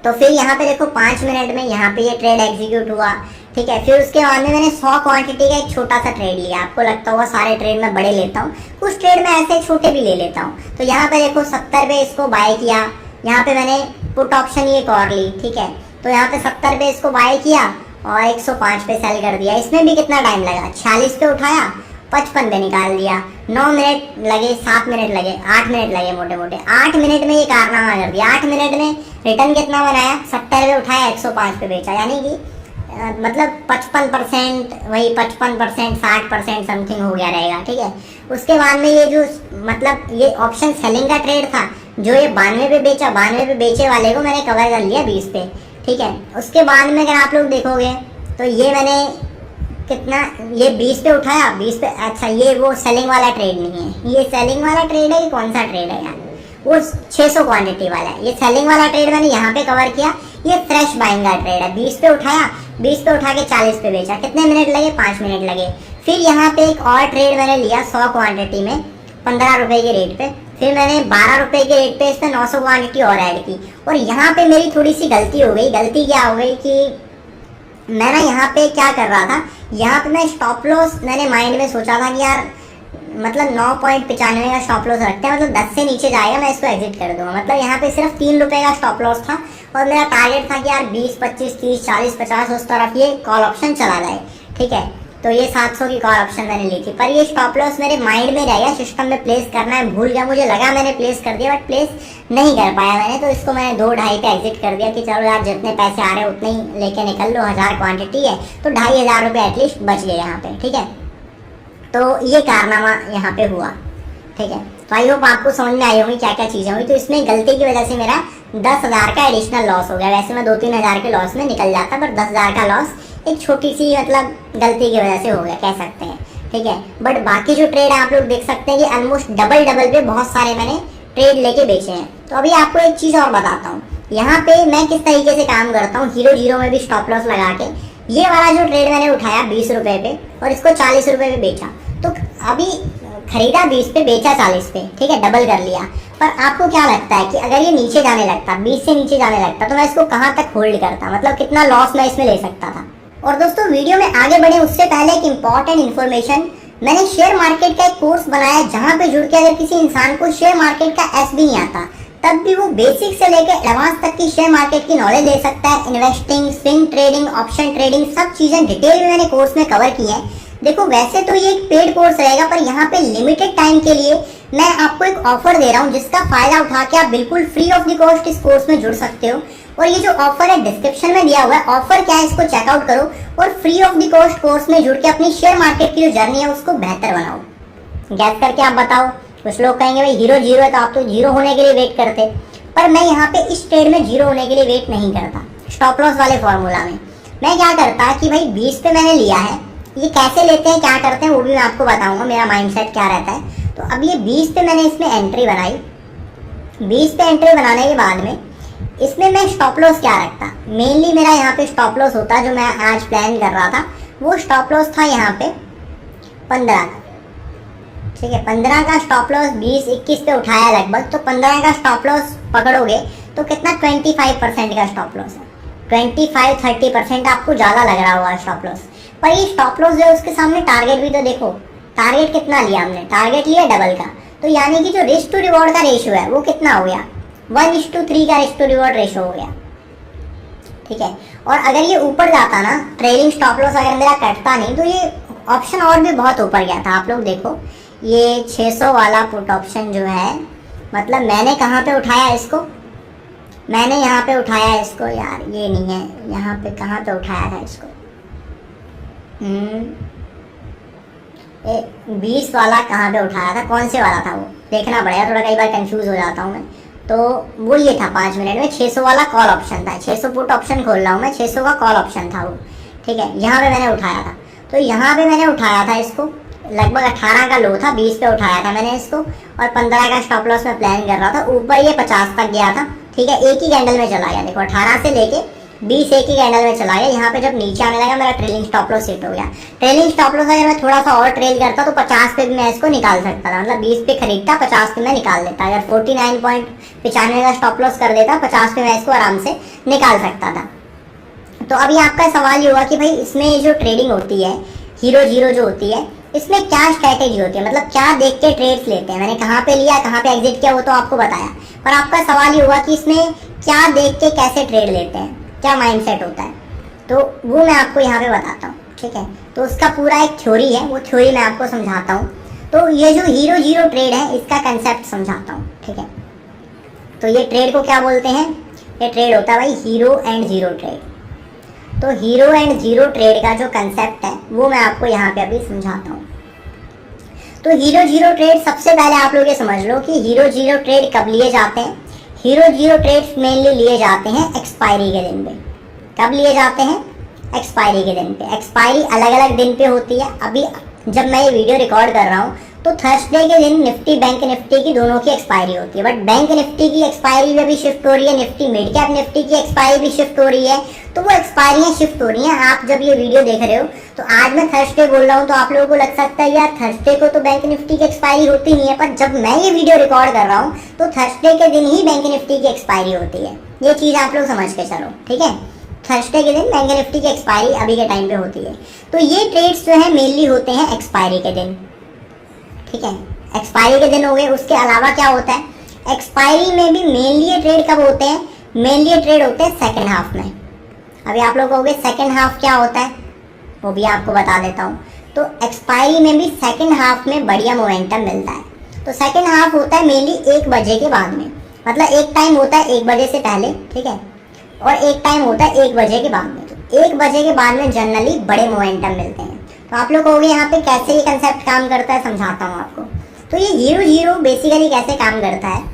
तो फिर यहाँ पे देखो 5 मिनट में यहाँ पे ये ट्रेड एग्जीक्यूट हुआ, ठीक है। फिर उसके बाद में मैंने 100 क्वांटिटी का एक छोटा सा ट्रेड लिया। आपको लगता होगा सारे ट्रेड मैं बड़े लेता हूँ, कुछ ट्रेड मैं ऐसे छोटे भी ले लेता हूँ। तो यहाँ पे देखो 70 पे इसको बाय किया, यहाँ पे मैंने पुट ऑप्शन ये और ली, ठीक है। तो यहाँ पे 70 पे इसको बाय किया और 105 पे सेल कर दिया। इसमें भी कितना टाइम लगा, 46 पे उठाया, 55 पे निकाल दिया, 9 मिनट लगे, 7 मिनट लगे, 8 मिनट लगे, मोटे मोटे 8 मिनट में ये कारनामा कर दिया। 8 मिनट में रिटर्न कितना बनाया, 70 पे उठाया, 105 पे बेचा, यानी कि मतलब 55%, वही 55%, 60% समथिंग हो गया रहेगा, ठीक है। उसके बाद में ये जो मतलब ये ऑप्शन सेलिंग का ट्रेड था, जो ये 92 पे बेचा, 92 पे बेचे वाले को मैंने कवर कर लिया 20 पे, ठीक है। उसके बाद में अगर आप लोग देखोगे तो ये मैंने कितना, ये 20 पे उठाया, 20 पे, अच्छा ये वो सेलिंग वाला ट्रेड नहीं है, ये सेलिंग वाला ट्रेड है, ये कौन सा ट्रेड है यार, वो 600 क्वांटिटी वाला है। ये सेलिंग वाला ट्रेड मैंने यहाँ पे कवर किया, ये फ्रेश बाइंग का ट्रेड है। 20 पे उठाया, 20 पे उठा के 40 पे बेचा, कितने मिनट लगे, 5 मिनट लगे। फिर यहाँ पे एक और ट्रेड मैंने लिया 100 क्वांटिटी में 15 रुपए के रेट पे, फिर मैंने 12 रुपए के रेट पे इस पर 900 क्वांटिटी और ऐड की। और यहाँ पे मेरी थोड़ी सी गलती हो गई। गलती क्या हो गई कि मैं ना यहाँ पे क्या कर रहा था, यहाँ पे मैं स्टॉप लॉस मैंने माइंड में सोचा था कि यार मतलब 9.95 का स्टॉप लॉस रखते हैं, मतलब 10 से नीचे जाएगा मैं इसको एग्जिट कर दूंगा। मतलब यहाँ पे सिर्फ 3 रुपए का स्टॉप लॉस था और मेरा टारगेट था कि यार 20, 25, 30, 40, 50 उस तरफ ये कॉल ऑप्शन चला जाए, ठीक है। तो ये 700 की कॉल ऑप्शन मैंने ली थी, पर ये स्टॉप लॉस मेरे माइंड में रह गया, सिस्टम में प्लेस करना है भूल गया। मुझे लगा मैंने प्लेस कर दिया, बट प्लेस नहीं कर पाया मैंने, तो इसको मैंने 2-2.5 पे एग्जिट कर दिया कि चलो यार जितने पैसे आ रहे हैं उतने ही लेके निकल लो, 1000 क्वांटिटी है तो 2500 रुपये एटलीस्ट बच गए यहाँ पे, ठीक है। तो ये कारनामा यहाँ पे हुआ, ठीक है। तो आई होप आपको समझ में आई होंगी क्या क्या चीज़ें हुई। तो इसमें गलती की वजह से मेरा 10,000 का एडिशनल लॉस हो गया। वैसे मैं 2-3 हज़ार के लॉस में निकल जाता, पर 10,000 का लॉस एक छोटी सी मतलब गलती की वजह से हो गया, कह सकते हैं, ठीक है। बट बाकी जो ट्रेड आप लोग देख सकते हैं कि ऑलमोस्ट डबल पे बहुत सारे मैंने ट्रेड लेके बेचे हैं। तो अभी आपको एक चीज़ और बताता हूँ, यहाँ पे मैं किस तरीके से काम करता हूँ। 0-0 में भी स्टॉप लॉस लगा के ये वाला जो ट्रेड मैंने उठाया 20 रुपये पे और इसको 40 रुपये पे बेचा, तो अभी खरीदा 20 पे, बेचा 40 पे, ठीक है, डबल कर लिया। पर आपको क्या लगता है कि अगर ये नीचे जाने लगता, 20 से नीचे जाने लगता, तो मैं इसको कहाँ तक होल्ड करता, मतलब कितना लॉस मैं इसमें ले सकता था। और दोस्तों वीडियो में आगे बढ़े उससे पहले एक इंपॉर्टेंट इन्फॉर्मेशन, मैंने शेयर मार्केट का एक कोर्स बनाया जहाँ पे जुड़ के अगर किसी इंसान को शेयर मार्केट का एस भी नहीं आता, तब भी वो बेसिक से लेकर एडवांस तक की शेयर मार्केट की नॉलेज ले सकता है। Investing, swing trading, option trading, सब चीजें डिटेल में मैंने कोर्स में कवर की हैं। देखो वैसे तो ये एक पेड कोर्स रहेगा, पर यहाँ पे लिमिटेड टाइम के लिए मैं आपको एक ऑफर दे रहा हूँ जिसका फायदा उठा के आप बिल्कुल फ्री ऑफ द कॉस्ट इस कोर्स में जुड़ सकते हो। और ये जो ऑफर है डिस्क्रिप्शन में दिया हुआ है, ऑफर क्या है इसको चेकआउट करो और free of the cost course में जुड़ के अपनी शेयर मार्केट की जो जर्नी है उसको बेहतर बनाओ। गैस करके आप बताओ, कुछ लोग कहेंगे भाई 0 है तो आप तो 0 होने के लिए वेट करते, पर मैं यहाँ पे इस ट्रेड में 0 होने के लिए वेट नहीं करता। स्टॉप लॉस वाले फॉर्मूला में मैं क्या करता कि भाई 20 पे मैंने लिया है, ये कैसे लेते हैं, क्या करते हैं, वो भी मैं आपको बताऊंगा, मेरा माइंडसेट क्या रहता है। तो अब ये 20 पे मैंने इसमें एंट्री बनाई, 20 पे एंट्री बनाने के बाद में इसमें मैं स्टॉप लॉस क्या रखता, मेनली मेरा यहाँ पे स्टॉप लॉस होता जो मैं आज प्लान कर रहा था, वो स्टॉप लॉस था यहाँ पे 15 का, ठीक है। 15 का स्टॉप लॉस 20-21 पे उठाया लगभग, तो 15 का स्टॉप लॉस पकड़ोगे तो कितना 25% का स्टॉप लॉस है। 25-30% आपको ज़्यादा लग रहा होगा स्टॉप लॉस, पर ये स्टॉप लॉस जो है उसके सामने टारगेट भी तो देखो, टारगेट कितना लिया हमने, टारगेट लिया डबल का, तो यानी कि जो रिस्क टू रिवॉर्ड का रेशियो है वो कितना हो गया, 1:3 का रिस्क टू रिवॉर्ड रेशो हो गया, ठीक है। और अगर ये ऊपर जाता ना, ट्रेलिंग स्टॉप लॉस अगर मेरा कटता नहीं, तो ये ऑप्शन और भी बहुत ऊपर गया था। आप लोग देखो ये 600 वाला पुट ऑप्शन जो है, मतलब मैंने कहाँ पे उठाया इसको, मैंने यहाँ पे उठाया इसको, यार ये नहीं है, यहाँ पे कहाँ पे उठाया था इसको, 20 वाला कहाँ पे उठाया था, कौन से वाला था वो देखना पड़ेगा, थोड़ा कई बार कंफ्यूज हो जाता हूँ मैं। तो वो ये था 5 मिनट में 600 वाला कॉल ऑप्शन था, 600 पुट ऑप्शन खोल रहा हूँ मैं, 600 का कॉल ऑप्शन था वो, ठीक है। यहाँ पे मैंने उठाया था, तो यहाँ पे मैंने उठाया था इसको, लगभग 18 का लो था, 20 पे उठाया था मैंने इसको, और 15 का स्टॉप लॉस में प्लान कर रहा था। ऊपर ये 50 तक गया था, ठीक है, एक ही कैंडल में चला गया, देखो 18 से लेके 20 एक ही कैंडल में चला गया। यहाँ पे जब नीचे आने लगा मेरा ट्रेलिंग स्टॉप लॉस हिट हो गया। ट्रेलिंग स्टॉप लॉस अगर मैं थोड़ा सा और ट्रेल करता तो 50 पे भी मैं इसको निकाल सकता था, मतलब 20 पे खरीदता, 50 पे मैं निकाल देता। अगर 49.95 का स्टॉप लॉस कर देता, 50 पे मैं इसको आराम से निकाल सकता था। तो अभी आपका सवाल ये हुआ कि भाई इसमें जो ट्रेडिंग होती है, हीरो जीरो जो होती है, इसमें क्या स्ट्रैटेजी होती है, मतलब क्या देख के ट्रेड्स लेते हैं, मैंने कहाँ पे लिया, कहाँ पे एग्जिट किया, वो तो आपको बताया। पर आपका सवाल ये हुआ कि इसमें क्या देख के कैसे ट्रेड लेते हैं, क्या माइंडसेट होता है, तो वो मैं आपको यहाँ पे बताता हूँ, ठीक है। तो उसका पूरा एक थ्योरी है, वो थ्योरी मैं आपको समझाता हूँ। तो ये जो हीरो जीरो ट्रेड है, इसका कंसेप्ट समझाता हूँ, ठीक है। तो ये ट्रेड को क्या बोलते हैं, ये ट्रेड होता है भाई हीरो एंड जीरो ट्रेड। तो हीरो एंड जीरो ट्रेड का जो कंसेप्ट है वो मैं आपको यहाँ पे अभी समझाता हूँ। तो हीरो जीरो ट्रेड, सबसे पहले आप लोग ये समझ लो कि हीरो जीरो ट्रेड कब लिए जाते हैं। हीरो जीरो ट्रेड्स मेनली लिए जाते हैं एक्सपायरी के दिन पे। कब लिए जाते हैं, एक्सपायरी के दिन पे। एक्सपायरी अलग अलग दिन पे होती है। अभी जब मैं ये वीडियो रिकॉर्ड कर रहा हूँ तो थर्सडे के दिन निफ्टी बैंक निफ्टी की दोनों की एक्सपायरी होती है, बट बैंक निफ्टी की एक्सपायरी भी अभी शिफ्ट हो रही है, निफ्टी मिड कैप निफ्टी की एक्सपायरी भी शिफ्ट हो रही है। तो वो एक्सपायरियाँ शिफ्ट हो रही हैं। आप जब ये वीडियो देख रहे हो तो आज मैं थर्सडे बोल रहा हूँ, तो आप लोगों को लग सकता है यार थर्सडे को तो बैंक निफ्टी की एक्सपायरी होती नहीं है, पर जब मैं ये वीडियो रिकॉर्ड कर रहा हूँ तो थर्सडे के दिन ही बैंक निफ्टी की एक्सपायरी होती है। ये चीज़ आप लोग समझ के चलो, ठीक है। थर्सडे के दिन बैंक निफ्टी की एक्सपायरी अभी के टाइम पे होती है। तो ये ट्रेड्स जो है मेनली होते हैं एक्सपायरी के दिन, ठीक है। एक्सपायरी के दिन हो गए। उसके अलावा क्या होता है, एक्सपायरी में भी मेनली ये ट्रेड कब होते हैं, मेनली ये ट्रेड होते हैं सेकंड हाफ में। अभी आप लोग कहोगे सेकंड हाफ क्या होता है, वो भी आपको बता देता हूँ। तो एक्सपायरी में भी सेकंड हाफ में बढ़िया मोमेंटम मिलता है। तो सेकंड हाफ होता है मेनली 1 बजे के बाद में, मतलब एक टाइम होता है 1 बजे से पहले, ठीक है, और एक टाइम होता है 1 बजे के बाद में। तो 1 बजे के बाद में जनरली बड़े मोमेंटम मिलते हैं। तो आप लोग कहोगे यहाँ पे कैसे ये कंसेप्ट काम करता है, समझाता हूँ आपको। तो ये हीरो जीरो बेसिकली कैसे काम करता है,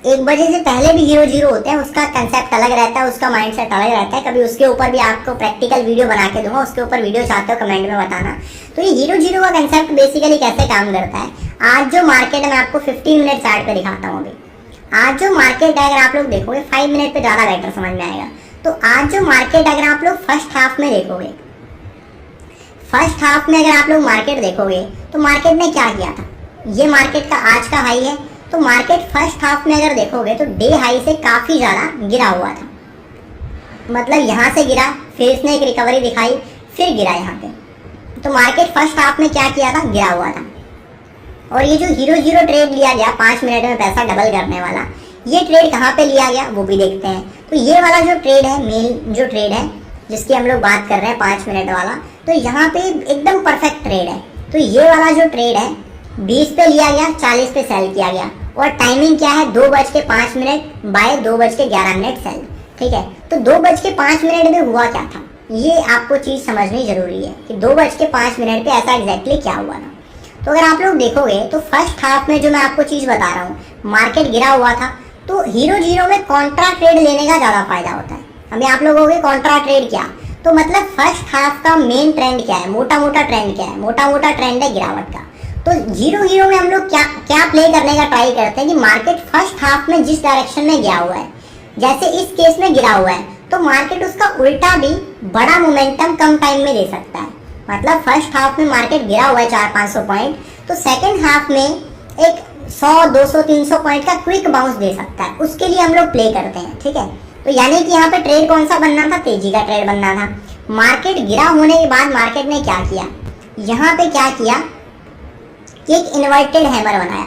1 बजे से पहले भी हीरो जीरो होते हैं, उसका कंसेप्ट अलग रहता है, उसका माइंडसेट अलग रहता है। कभी उसके ऊपर भी आपको प्रैक्टिकल वीडियो बना के दूंगा, उसके ऊपर वीडियो चाहते हो कमेंट में बताना। तो ये हीरो जीरो का कंसेप्ट बेसिकली कैसे काम करता है, आज जो मार्केट है मैं आपको 15 मिनट चार्ट पे दिखाता हूँ। अभी आज जो मार्केट है, अगर आप लोग देखोगे 5 मिनट पे ज़्यादा बेटर समझ में आएगा। तो आज जो मार्केट अगर आप लोग फर्स्ट हाफ में देखोगे, फर्स्ट हाफ में अगर आप लोग मार्केट देखोगे तो मार्केट ने क्या किया था, ये मार्केट का आज का हाई है। तो मार्केट फर्स्ट हाफ में अगर देखोगे तो डे हाई से काफ़ी ज़्यादा गिरा हुआ था, मतलब यहाँ से गिरा, फिर इसने एक रिकवरी दिखाई, फिर गिरा यहाँ पे। तो मार्केट फर्स्ट हाफ में क्या किया था, गिरा हुआ था। और ये जो हीरो जीरो ट्रेड लिया गया 5 मिनट में पैसा डबल करने वाला, ये ट्रेड कहाँ पे लिया गया वो भी देखते हैं। तो ये वाला जो ट्रेड है, मेन जो ट्रेड है जिसकी हम लोग बात कर रहे हैं 5 मिनट वाला, तो यहाँ पे एकदम परफेक्ट ट्रेड है। तो ये वाला जो ट्रेड है 20 पे लिया गया, 40 पे सेल किया गया, और टाइमिंग क्या है 2:05 बाय 2:11 सेल, ठीक है। तो 2:05 में हुआ क्या था, ये आपको चीज़ समझनी जरूरी है कि 2:05 पे ऐसा एग्जैक्टली क्या हुआ था। तो अगर आप लोग देखोगे तो फर्स्ट हाफ में जो मैं आपको चीज़ बता रहा हूँ, मार्केट गिरा हुआ था। तो हीरो जीरो में कॉन्ट्रा ट्रेड लेने का ज़्यादा फायदा होता है। अभी आप लोग कहोगे कॉन्ट्रा ट्रेड क्या, तो मतलब फर्स्ट हाफ का मेन ट्रेंड क्या है, मोटा मोटा ट्रेंड क्या है, मोटा मोटा ट्रेंड है गिरावट का। तो जीरो हीरो में हम लोग क्या प्ले करने का ट्राई करते हैं कि मार्केट फर्स्ट हाफ में जिस डायरेक्शन में गया हुआ है, जैसे इस केस में गिरा हुआ है, तो मार्केट उसका उल्टा भी बड़ा मोमेंटम कम टाइम में दे सकता है। मतलब फर्स्ट हाफ में मार्केट गिरा हुआ है 400-500 पॉइंट, तो सेकेंड हाफ में एक 100-200-300 पॉइंट का क्विक बाउंस दे सकता है, उसके लिए हम लोग प्ले करते हैं, ठीक है। तो यानी कि यहाँ पे ट्रेड कौन सा बनना था, तेजी का ट्रेड बनना था। मार्केट गिरा होने के बाद मार्केट ने क्या किया, यहाँ पे क्या किया कि एक इन्वर्टेड हैमर बनाया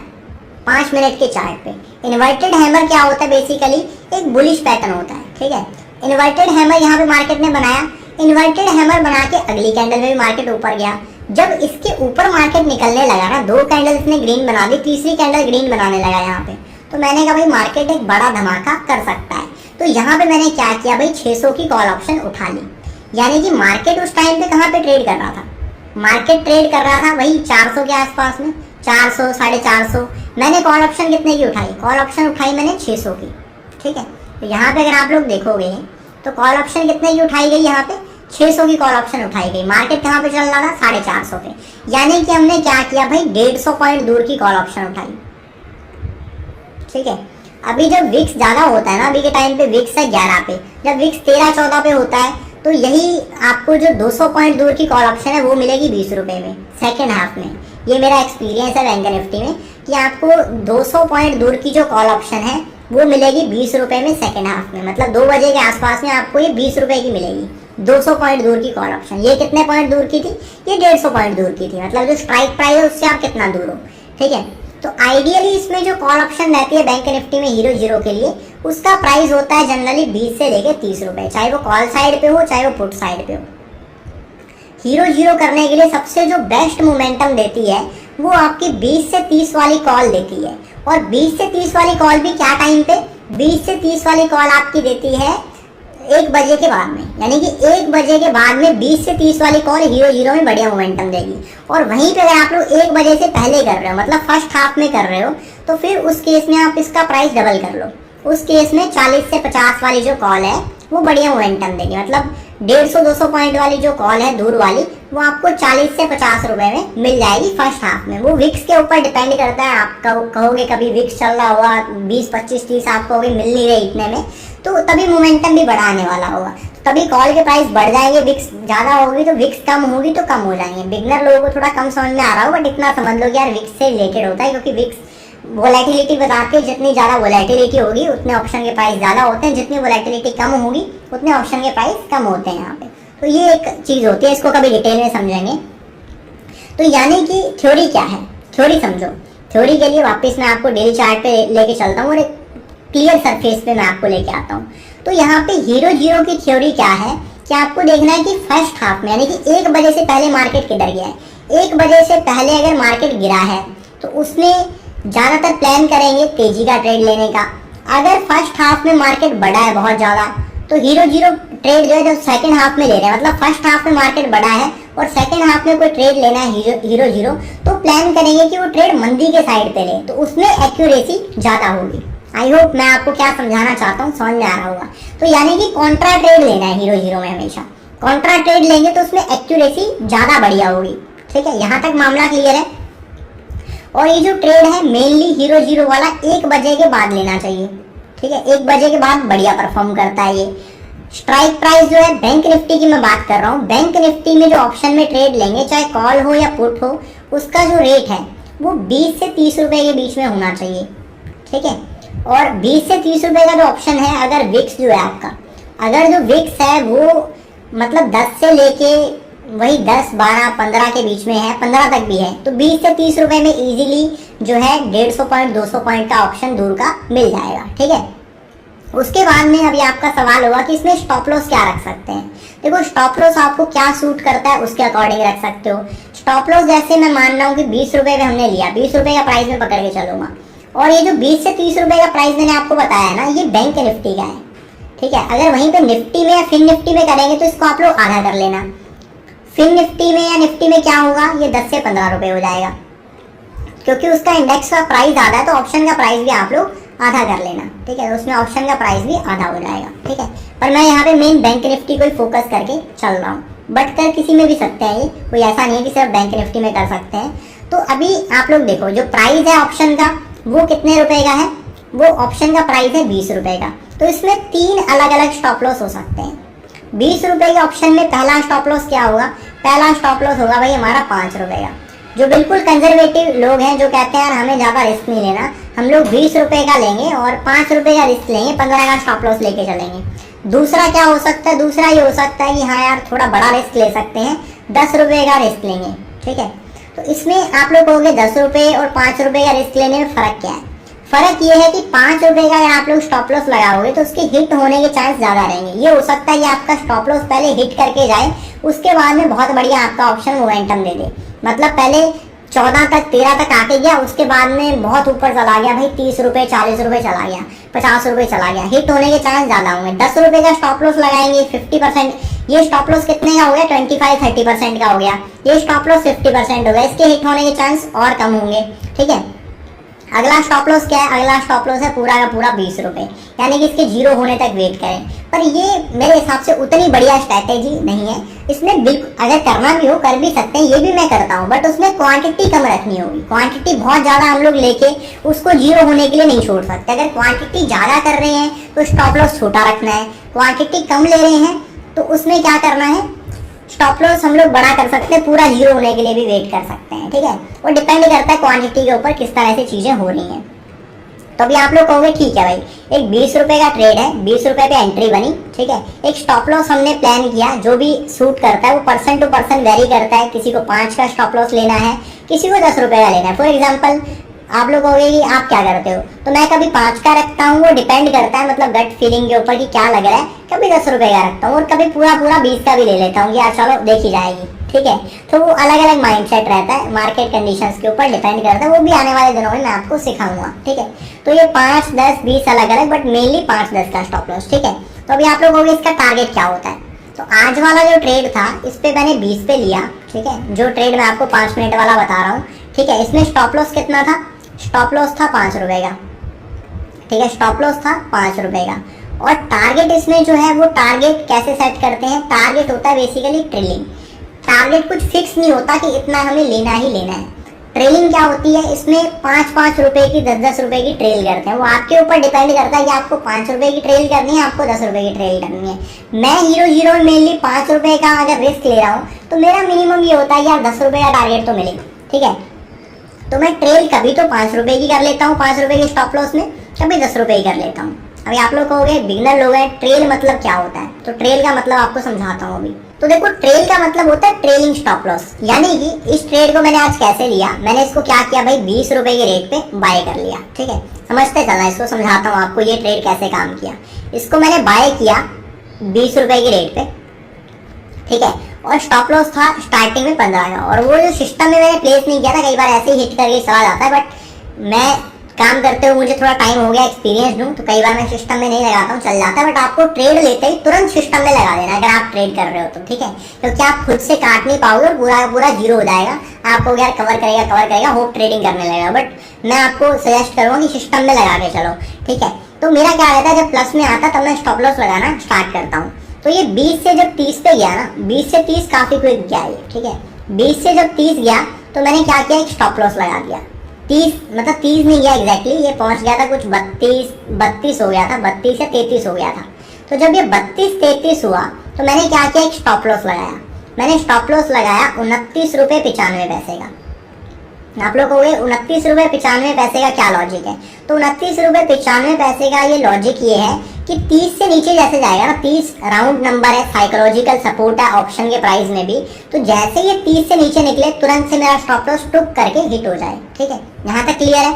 5 मिनट के चार्ट पे। इन्वर्टेड हैमर क्या होता है, बेसिकली एक बुलिश पैटर्न होता है, ठीक है। इन्वर्टेड हैमर यहाँ पे मार्केट ने बनाया, इन्वर्टेड हैमर बना के अगली कैंडल में भी मार्केट ऊपर गया। जब इसके ऊपर मार्केट निकलने लगा ना, 2 कैंडल इसने ग्रीन बना दी, तीसरी कैंडल ग्रीन बनाने लगा यहाँ पे, तो मैंने कहा भाई मार्केट एक बड़ा धमाका कर सकता है। तो यहाँ पे मैंने क्या किया भाई, 600 की कॉल ऑप्शन उठा ली। यानी कि मार्केट उस टाइम पे कहाँ पे ट्रेड कर रहा था, मार्केट ट्रेड कर रहा था वही 400 के आसपास में, 400 450। मैंने कॉल ऑप्शन कितने की उठाई, कॉल ऑप्शन उठाई मैंने 600 की, ठीक है। तो यहाँ पे अगर आप लोग देखोगे तो कॉल ऑप्शन कितने की उठाई गई, यहाँ पे 600 की कॉल ऑप्शन उठाई गई। मार्केट कहाँ पे चल रहा था, 450 पे। यानी कि हमने क्या किया भाई, 150 पॉइंट दूर की कॉल ऑप्शन उठाई, ठीक है। अभी जब विक्स ज्यादा होता है ना, अभी के टाइम पे विक्स है 11 पे, जब विक्स 13-14 पे होता है तो यही आपको जो 200 पॉइंट दूर की कॉल ऑप्शन है वो मिलेगी 20 रुपए में सेकेंड हाफ में। ये मेरा एक्सपीरियंस है बैंक निफ्टी में कि आपको 200 पॉइंट दूर की जो कॉल ऑप्शन है वो मिलेगी 20 रुपए में सेकेंड हाफ में। मतलब 2 बजे के आसपास में आपको ये 20 रुपए की मिलेगी, 200 पॉइंट दूर की कॉल ऑप्शन। ये कितने पॉइंट दूर की थी, ये 150 पॉइंट दूर की थी। मतलब जो स्ट्राइक प्राइस है उससे आप कितना दूर हो, ठीक है। तो आइडियली इसमें जो कॉल ऑप्शन रहती है बैंक निफ्टी में हीरो जीरो के लिए, उसका प्राइस होता है जनरली 20 से लेके 30 रुपए, चाहे वो कॉल साइड पे हो चाहे वो पुट साइड पे हो। हीरो जीरो करने के लिए सबसे जो बेस्ट मोमेंटम देती है वो आपकी 20 से 30 वाली कॉल देती है। और 20 से 30 वाली कॉल भी क्या टाइम पे, 20 से 30 वाली कॉल आपकी देती है 1 बजे के बाद में। यानी कि 1 बजे के बाद में 20 से 30 वाली कॉल हीरो जीरो में बढ़िया मोमेंटम देगी। और वहीं पे अगर आप लोग 1 बजे से पहले कर रहे हो, मतलब फर्स्ट हाफ में कर रहे हो, तो फिर उस केस में आप इसका प्राइस डबल कर लो। उस केस में 40 से 50 वाली जो कॉल है वो बढ़िया मोमेंटम देगी। मतलब 150-200 पॉइंट वाली जो कॉल है दूर वाली, वो आपको 40 से 50 रुपए में मिल जाएगी फर्स्ट हाफ में। वो विक्स के ऊपर डिपेंड करता है। आप कहोगे कभी विक्स चल रहा होगा 20, 25, 30, आप कहोगे मिल नहीं रहे इतने में, तो तभी मोमेंटम भी बढ़ाने वाला होगा, तभी कॉल के प्राइस बढ़ जाएंगे। विक्स ज्यादा होगी तो विक्स कम होगी तो कम हो जाएंगे। बिगनर लोगों को थोड़ा कम समझ में आ रहा हो, बट इतना समझ लो कि यार विक्स से रिलेटेड होता है, क्योंकि विक्स वोलेटिलिटी बताते हैं। जितनी ज्यादा वोलेटिलिटी होगी उतने ऑप्शन के प्राइस ज्यादा होते हैं, जितनी वोलेटिलिटी कम होगी उतने ऑप्शन के प्राइस कम होते हैं यहाँ पे। तो ये एक चीज होती है, इसको कभी डिटेल में समझेंगे। तो यानी कि थ्योरी क्या है, थ्योरी समझो। थ्योरी के लिए वापस मैं आपको डेली चार्ट पे लेके चलता हूँ और एक क्लियर सरफेस पे मैं आपको लेके आता हूँ। तो यहाँ पे हीरो जीरो की थ्योरी क्या है कि आपको देखना है कि फर्स्ट हाफ में, यानी कि 1 बजे से पहले मार्केट किधर गया है। 1 बजे से पहले अगर मार्केट गिरा है तो उसमें ज्यादातर प्लान करेंगे तेजी का ट्रेड लेने का। अगर फर्स्ट हाफ में मार्केट बढ़ा है बहुत ज्यादा, तो हीरो जीरो ट्रेड जो है जो सेकंड हाफ में ले रहे हैं, मतलब फर्स्ट हाफ में मार्केट बढ़ा है और सेकंड हाफ में कोई ट्रेड लेना है हीरो जीरो, तो प्लान करेंगे कि वो ट्रेड मंदी के साइड पे ले, तो उसमें एक्यूरेसी ज्यादा होगी। आई होप मैं आपको क्या समझाना चाहता हूँ समझ में आ रहा होगा। तो यानी कि कॉन्ट्रा ट्रेड लेना है हीरो जीरो में, हमेशा कॉन्ट्रा ट्रेड लेंगे तो उसमें एक्यूरेसी ज्यादा बढ़िया होगी, ठीक है। यहाँ तक मामला क्लियर है। और ये जो ट्रेड है मेनली हीरो जीरो वाला 1 बजे के बाद लेना चाहिए, ठीक है। 1 बजे के बाद बढ़िया परफॉर्म करता है ये। स्ट्राइक प्राइस जो है बैंक निफ्टी की मैं बात कर रहा हूँ, बैंक निफ्टी में जो ऑप्शन में ट्रेड लेंगे, चाहे कॉल हो या पुट हो, उसका जो रेट है वो 20 से 30 रुपए के बीच में होना चाहिए, ठीक है। और 20 से 30 रुपए का जो ऑप्शन है, अगर विक्स जो है आपका, अगर जो विक्स है वो मतलब 10 से लेके वही 10, 12, 15 के बीच में है, 15 तक भी है, तो 20 से 30 रुपए में इजीली जो है 150 पॉइंट 200 पॉइंट का ऑप्शन दूर का मिल जाएगा, ठीक है। उसके बाद में अभी आपका सवाल होगा कि इसमें स्टॉप लॉस क्या रख सकते हैं। देखो स्टॉप लॉस आपको क्या सूट करता है उसके अकॉर्डिंग रख सकते हो। स्टॉप लॉस जैसे मैं मान रहा हूँ कि 20 रुपए में हमने लिया, 20 रुपए का प्राइस में पकड़ के चलूंगा। और ये जो 20 से 30 रुपए का प्राइस मैंने आपको बताया है ना, ये बैंक निफ्टी का है, ठीक है। अगर वहीं पे निफ्टी में या फिन निफ्टी में करेंगे तो इसको आप लोग आधा कर लेना। फिन निफ्टी में या निफ्टी में क्या होगा, ये 10 से 15 रुपए हो जाएगा, क्योंकि उसका इंडेक्स का प्राइस आधा है, तो ऑप्शन का प्राइस भी आप लोग आधा कर लेना, ठीक है। उसमें ऑप्शन का प्राइस भी आधा हो जाएगा, ठीक है। पर मैं यहाँ पे मेन बैंक निफ्टी को ही फोकस करके चल रहा हूँ, बट कर किसी में भी सकते हैं, ये कोई ऐसा नहीं है कि सिर्फ बैंक निफ्टी में कर सकते हैं। तो अभी आप लोग देखो जो प्राइस है ऑप्शन का वो कितने रुपए का है, वो ऑप्शन का प्राइस है 20 रुपए का। तो इसमें 3 अलग अलग स्टॉप लॉस हो सकते हैं। 20 रुपए के ऑप्शन में पहला स्टॉप लॉस क्या होगा, पहला स्टॉप लॉस होगा भाई हमारा 5 रुपए का। जो बिल्कुल कंजर्वेटिव लोग हैं जो कहते हैं यार हमें ज्यादा रिस्क नहीं लेना, हम लोग 20 रुपए का लेंगे और 5 रुपए का रिस्क लेंगे, 15 का स्टॉप लॉस लेके चलेंगे। दूसरा क्या हो सकता है, दूसरा ये हो सकता है कि हाँ यार थोड़ा बड़ा रिस्क ले सकते हैं, 10 रुपए का रिस्क लेंगे, ठीक है। तो इसमें आप लोग कहोगे 10 रुपए और 5 रुपए का रिस्क लेने में फर्क क्या है। फर्क ये है कि 5 रुपए का अगर आप लोग स्टॉप लॉस लगाओगे तो उसके हिट होने के चांस ज्यादा रहेंगे। ये हो सकता है कि आपका स्टॉप लॉस पहले हिट करके जाए, उसके बाद में बहुत बढ़िया आपका ऑप्शन मोमेंटम दे दे। मतलब पहले 14 तक 13 तक आके गया, उसके बाद में बहुत ऊपर चला गया भाई, 30 रुपए 40 रुपए चला गया, 50 रुपए चला गया, हिट होने के चांस ज्यादा होंगे। 10 रुपए का स्टॉप लॉस लगाएंगे 50%, ये स्टॉप लॉस कितने का हो गया, 25-30% का हो गया, ये स्टॉप लॉस 50% हो गया, इसके हिट होने के चांस और कम होंगे। ठीक है, अगला स्टॉप लॉस क्या है, अगला स्टॉप लॉस है पूरा का पूरा 20 रुपए, यानी कि इसके जीरो होने तक वेट करें। पर ये मेरे हिसाब से उतनी बढ़िया स्ट्रैटेजी नहीं है। इसमें बिल्कुल अगर करना भी हो कर भी सकते हैं, ये भी मैं करता हूँ, बट उसमें क्वांटिटी कम रखनी होगी। क्वांटिटी बहुत ज्यादा हम लोग लेके उसको जीरो होने के लिए नहीं छोड़ सकते। अगर क्वांटिटी ज्यादा कर रहे हैं तो स्टॉप लॉस छोटा रखना है, क्वांटिटी कम ले रहे हैं तो उसमें क्या करना है, स्टॉप लॉस हम लोग बड़ा कर सकते हैं, पूरा जीरो होने के लिए भी वेट कर सकते हैं। ठीक है, वो डिपेंड करता है क्वांटिटी के ऊपर किस तरह से चीजें हो रही हैं। तो अभी आप लोग कहोगे ठीक है भाई, एक 20 रुपए का ट्रेड है, 20 रुपए पे एंट्री बनी। ठीक है, एक स्टॉप लॉस हमने प्लान किया, जो भी सूट करता है वो पर्सन टू पर्सन वेरी करता है। किसी को 5 का स्टॉप लॉस लेना है, किसी को 10 रुपए का लेना है। फॉर एग्जाम्पल आप लोग कहोगे कि आप क्या करते हो, तो मैं कभी 5 का रखता हूँ, वो डिपेंड करता है मतलब गट फीलिंग के ऊपर कि क्या लग रहा है। कभी 10 रुपए का रखता हूँ और कभी पूरा 20 का भी ले लेता हूँ, यार चलो देखी जाएगी। ठीक है, तो वो अलग अलग माइंडसेट रहता है, मार्केट कंडीशंस के ऊपर डिपेंड करता है, वो भी आने वाले दिनों में मैं आपको सिखाऊंगा। ठीक है, तो ये 5, 10, 20 अलग अलग, बट मेनली 5, 10 का स्टॉप लॉस। ठीक है, तो अभी आप लोग कहोगे इसका टारगेट क्या होता है, तो आज वाला जो ट्रेड था इस पे मैंने 20 पे लिया। ठीक है, जो ट्रेड मैं आपको 5 मिनट वाला बता रहा हूँ। ठीक है, इसमें स्टॉप लॉस कितना था, स्टॉप लॉस था 5 रुपए का। ठीक है, स्टॉप लॉस था 5 रुपए का। और टारगेट इसमें जो है वो टारगेट कैसे सेट करते हैं, टारगेट होता है बेसिकली ट्रेलिंग। टारगेट कुछ फिक्स नहीं होता कि इतना हमें लेना ही लेना है। ट्रेलिंग क्या होती है, इसमें 5-5 रुपए की 10-10 रुपए की ट्रेल करते हैं। वो आपके ऊपर डिपेंड करता है कि आपको 5 रुपए की ट्रेल करनी है, आपको 10 रुपए की ट्रेल करनी है। मैं हीरो में मेनली 5 रुपए का अगर रिस्क ले रहा हूँ तो मेरा मिनिमम ये होता है यार 10 रुपए का टारगेट तो मिले। ठीक है, तो मैं ट्रेल कभी तो 5 रुपए की कर लेता हूँ 5 रुपए के स्टॉप लॉस में, कभी 10 रुपए की कर लेता हूँ। अभी आप लोग कहोगे बिगिनर लोग हैं, ट्रेल मतलब क्या होता है, तो ट्रेल का मतलब आपको समझाता हूँ अभी। तो देखो, ट्रेल का मतलब होता है ट्रेलिंग स्टॉप लॉस, यानी कि इस ट्रेड को मैंने आज कैसे लिया, मैंने इसको क्या किया भाई, 20 रुपए के रेट पे बाय कर लिया। ठीक है, समझते चलना, इसको समझाता हूँ आपको ये ट्रेड कैसे काम किया। इसको मैंने बाय किया 20 रुपए के रेट पे। ठीक है, और स्टॉप लॉस था स्टार्टिंग में 15 का, और वो जो सिस्टम में मैंने प्लेस नहीं किया था, कई बार ऐसे ही हिट करके चला जाता है, बट मैं काम करते हुए मुझे थोड़ा टाइम हो गया, एक्सपीरियंस हूँ, तो कई बार मैं सिस्टम में नहीं लगाता हूँ, चल जाता है। बट आपको ट्रेड लेते ही तुरंत सिस्टम में लगा देना अगर आप ट्रेड कर रहे हो तो। ठीक है, क्योंकि आप खुद से काट नहीं पाओगे और पूरा पूरा जीरो हो जाएगा। आपको यार कवर करेगा होप ट्रेडिंग करने लगेगा। बट मैं आपको सजेस्ट करूँगा कि सिस्टम में लगा के चलो। ठीक है, तो मेरा क्या रहता है, जब प्लस में आता तब मैं स्टॉप लॉस लगाना स्टार्ट करता हूँ। तो ये 20 से जब 30 पे गया ना, 20 से 30 काफी क्विक गया ये। ठीक है, 20 से जब 30 गया तो मैंने क्या किया, एक स्टॉप लॉस लगा दिया। 30 मतलब 30 नहीं गया एग्जैक्टली, ये पहुंच गया था कुछ 32 हो गया था, 32 या 33 हो गया था। तो जब ये 32-33 हुआ तो मैंने क्या किया, एक स्टॉप लॉस लगाया। मैंने स्टॉप लॉस लगाया 29 रुपये 95 पैसे का। आप लोग कहोगे 29 रुपये 95 पैसे का क्या लॉजिक है, तो 29 रुपये 95 पैसे का ये लॉजिक ये है कि 30 से नीचे जैसे जाएगा ना, 30 राउंड नंबर है, साइकोलॉजिकल सपोर्ट है ऑप्शन के प्राइस में भी, तो जैसे ये 30 से नीचे निकले तुरंत से मेरा स्टॉप लॉस टुक करके हिट हो जाए। ठीक है, यहाँ तक क्लियर है।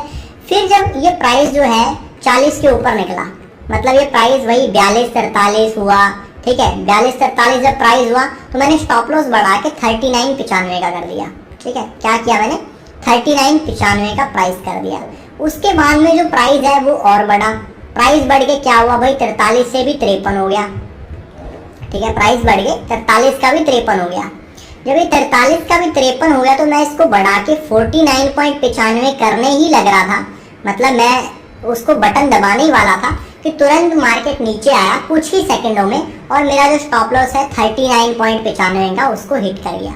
फिर जब ये प्राइस जो है 40 के ऊपर निकला, मतलब ये प्राइस वही 42-43 हुआ। ठीक है, 42-43 जब प्राइस हुआ तो मैंने स्टॉप लॉस बढ़ा के 39.95 का कर दिया। ठीक है, क्या किया मैंने, 39.95 का प्राइस कर दिया। उसके बाद में जो प्राइस है वो और बढ़ा, प्राइस बढ़ के क्या हुआ भाई, 43 से भी 53 हो गया। ठीक है, प्राइस बढ़ के 43 का भी 53 हो गया। जब ये 43 का भी 53 हो गया तो मैं इसको बढ़ा के 49.95 करने ही लग रहा था, मतलब मैं उसको बटन दबाने ही वाला था कि तुरंत मार्केट नीचे आया कुछ ही सेकंडों में, और मेरा जो स्टॉप लॉस है 39.95 का उसको हिट कर गया।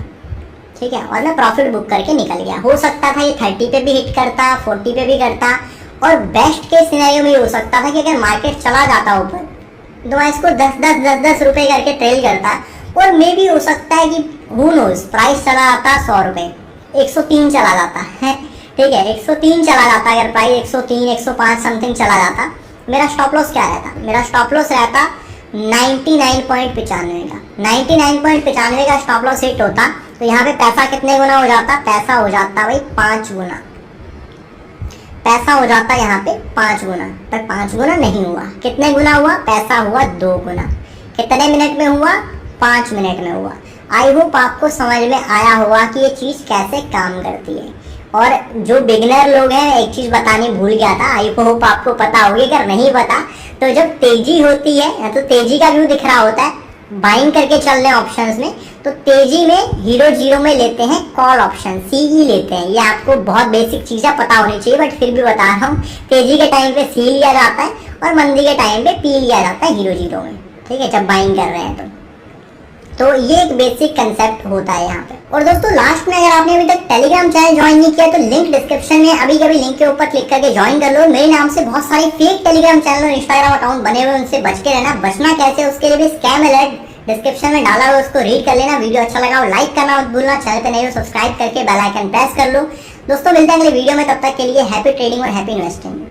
ठीक है, और मैं प्रॉफिट बुक करके निकल गया। हो सकता था ये 30 पे भी हिट करता, 40 पे भी करता, और बेस्ट के सिनेरियो में ये हो सकता था कि अगर मार्केट चला जाता ऊपर तो मैं इसको 10 रुपए करके ट्रेल करता, और मे भी हो सकता है कि हु नोज प्राइस चला जाता 100 रुपए, 103 चला जाता है। ठीक है, 103 चला जाता, अगर प्राइस 103 105 समथिंग चला जाता, मेरा स्टॉप लॉस क्या रहता, मेरा स्टॉप लॉस रहता 99.95 का। 99.95 का स्टॉप लॉस हिट होता तो यहाँ पे पैसा कितने गुना हो जाता, पैसा हो जाता भाई 5 गुना। पैसा हो जाता यहाँ पे 5 गुना, पर 5 गुना नहीं हुआ। कितने गुना हुआ? पैसा हुआ 2 गुना। कितने मिनट में हुआ? 5 मिनट में हुआ। आई होप आपको समझ में आया होगा कि ये चीज़ कैसे काम करती है। और जो बिगिनर लोग हैं, एक चीज़ बतानी भूल गया था, आई होप आपको पता होगी। अगर नहीं पता तो जब तेजी होती है तो तेजी का व्यू दिख रहा होता है, बाइंग करके चल रहे हैं ऑप्शंस में, तो तेजी में हीरो जीरो में लेते हैं कॉल ऑप्शन, CE लेते हैं। ये आपको बहुत बेसिक चीज़ें पता होनी चाहिए, बट फिर भी बता रहा हूँ। तेजी के टाइम पे C लिया जाता है और मंदी के टाइम पे P लिया जाता है हीरो जीरो में, ठीक है, जब बाइंग कर रहे हैं तो ये एक बेसिक कंसेप्ट होता है यहाँ पे। और दोस्तों लास्ट में, अगर आपने अभी तक टेलीग्राम चैनल ज्वाइन नहीं किया तो लिंक डिस्क्रिप्शन में अभी कभी लिंक के ऊपर क्लिक करके ज्वाइन कर लो। मेरे नाम से बहुत सारे फेक टेलीग्राम चैनल और इंस्टाग्राम अकाउंट बने हुए, उनसे बच के रहना। बचना कैसे, उसके लिए भी स्कैम अलर्ट डिस्क्रिप्शन में डाला हुआ, उसको रीड कर लेना। वीडियो अच्छा लगा हो लाइक करना मत भूलना, चैनल पे नए हो सब्सक्राइब करके बेल आइकन प्रेस कर लो। दोस्तों मिलते हैं अगले वीडियो में, तब तक के लिए हैप्पी ट्रेडिंग और हैप्पी इन्वेस्टिंग।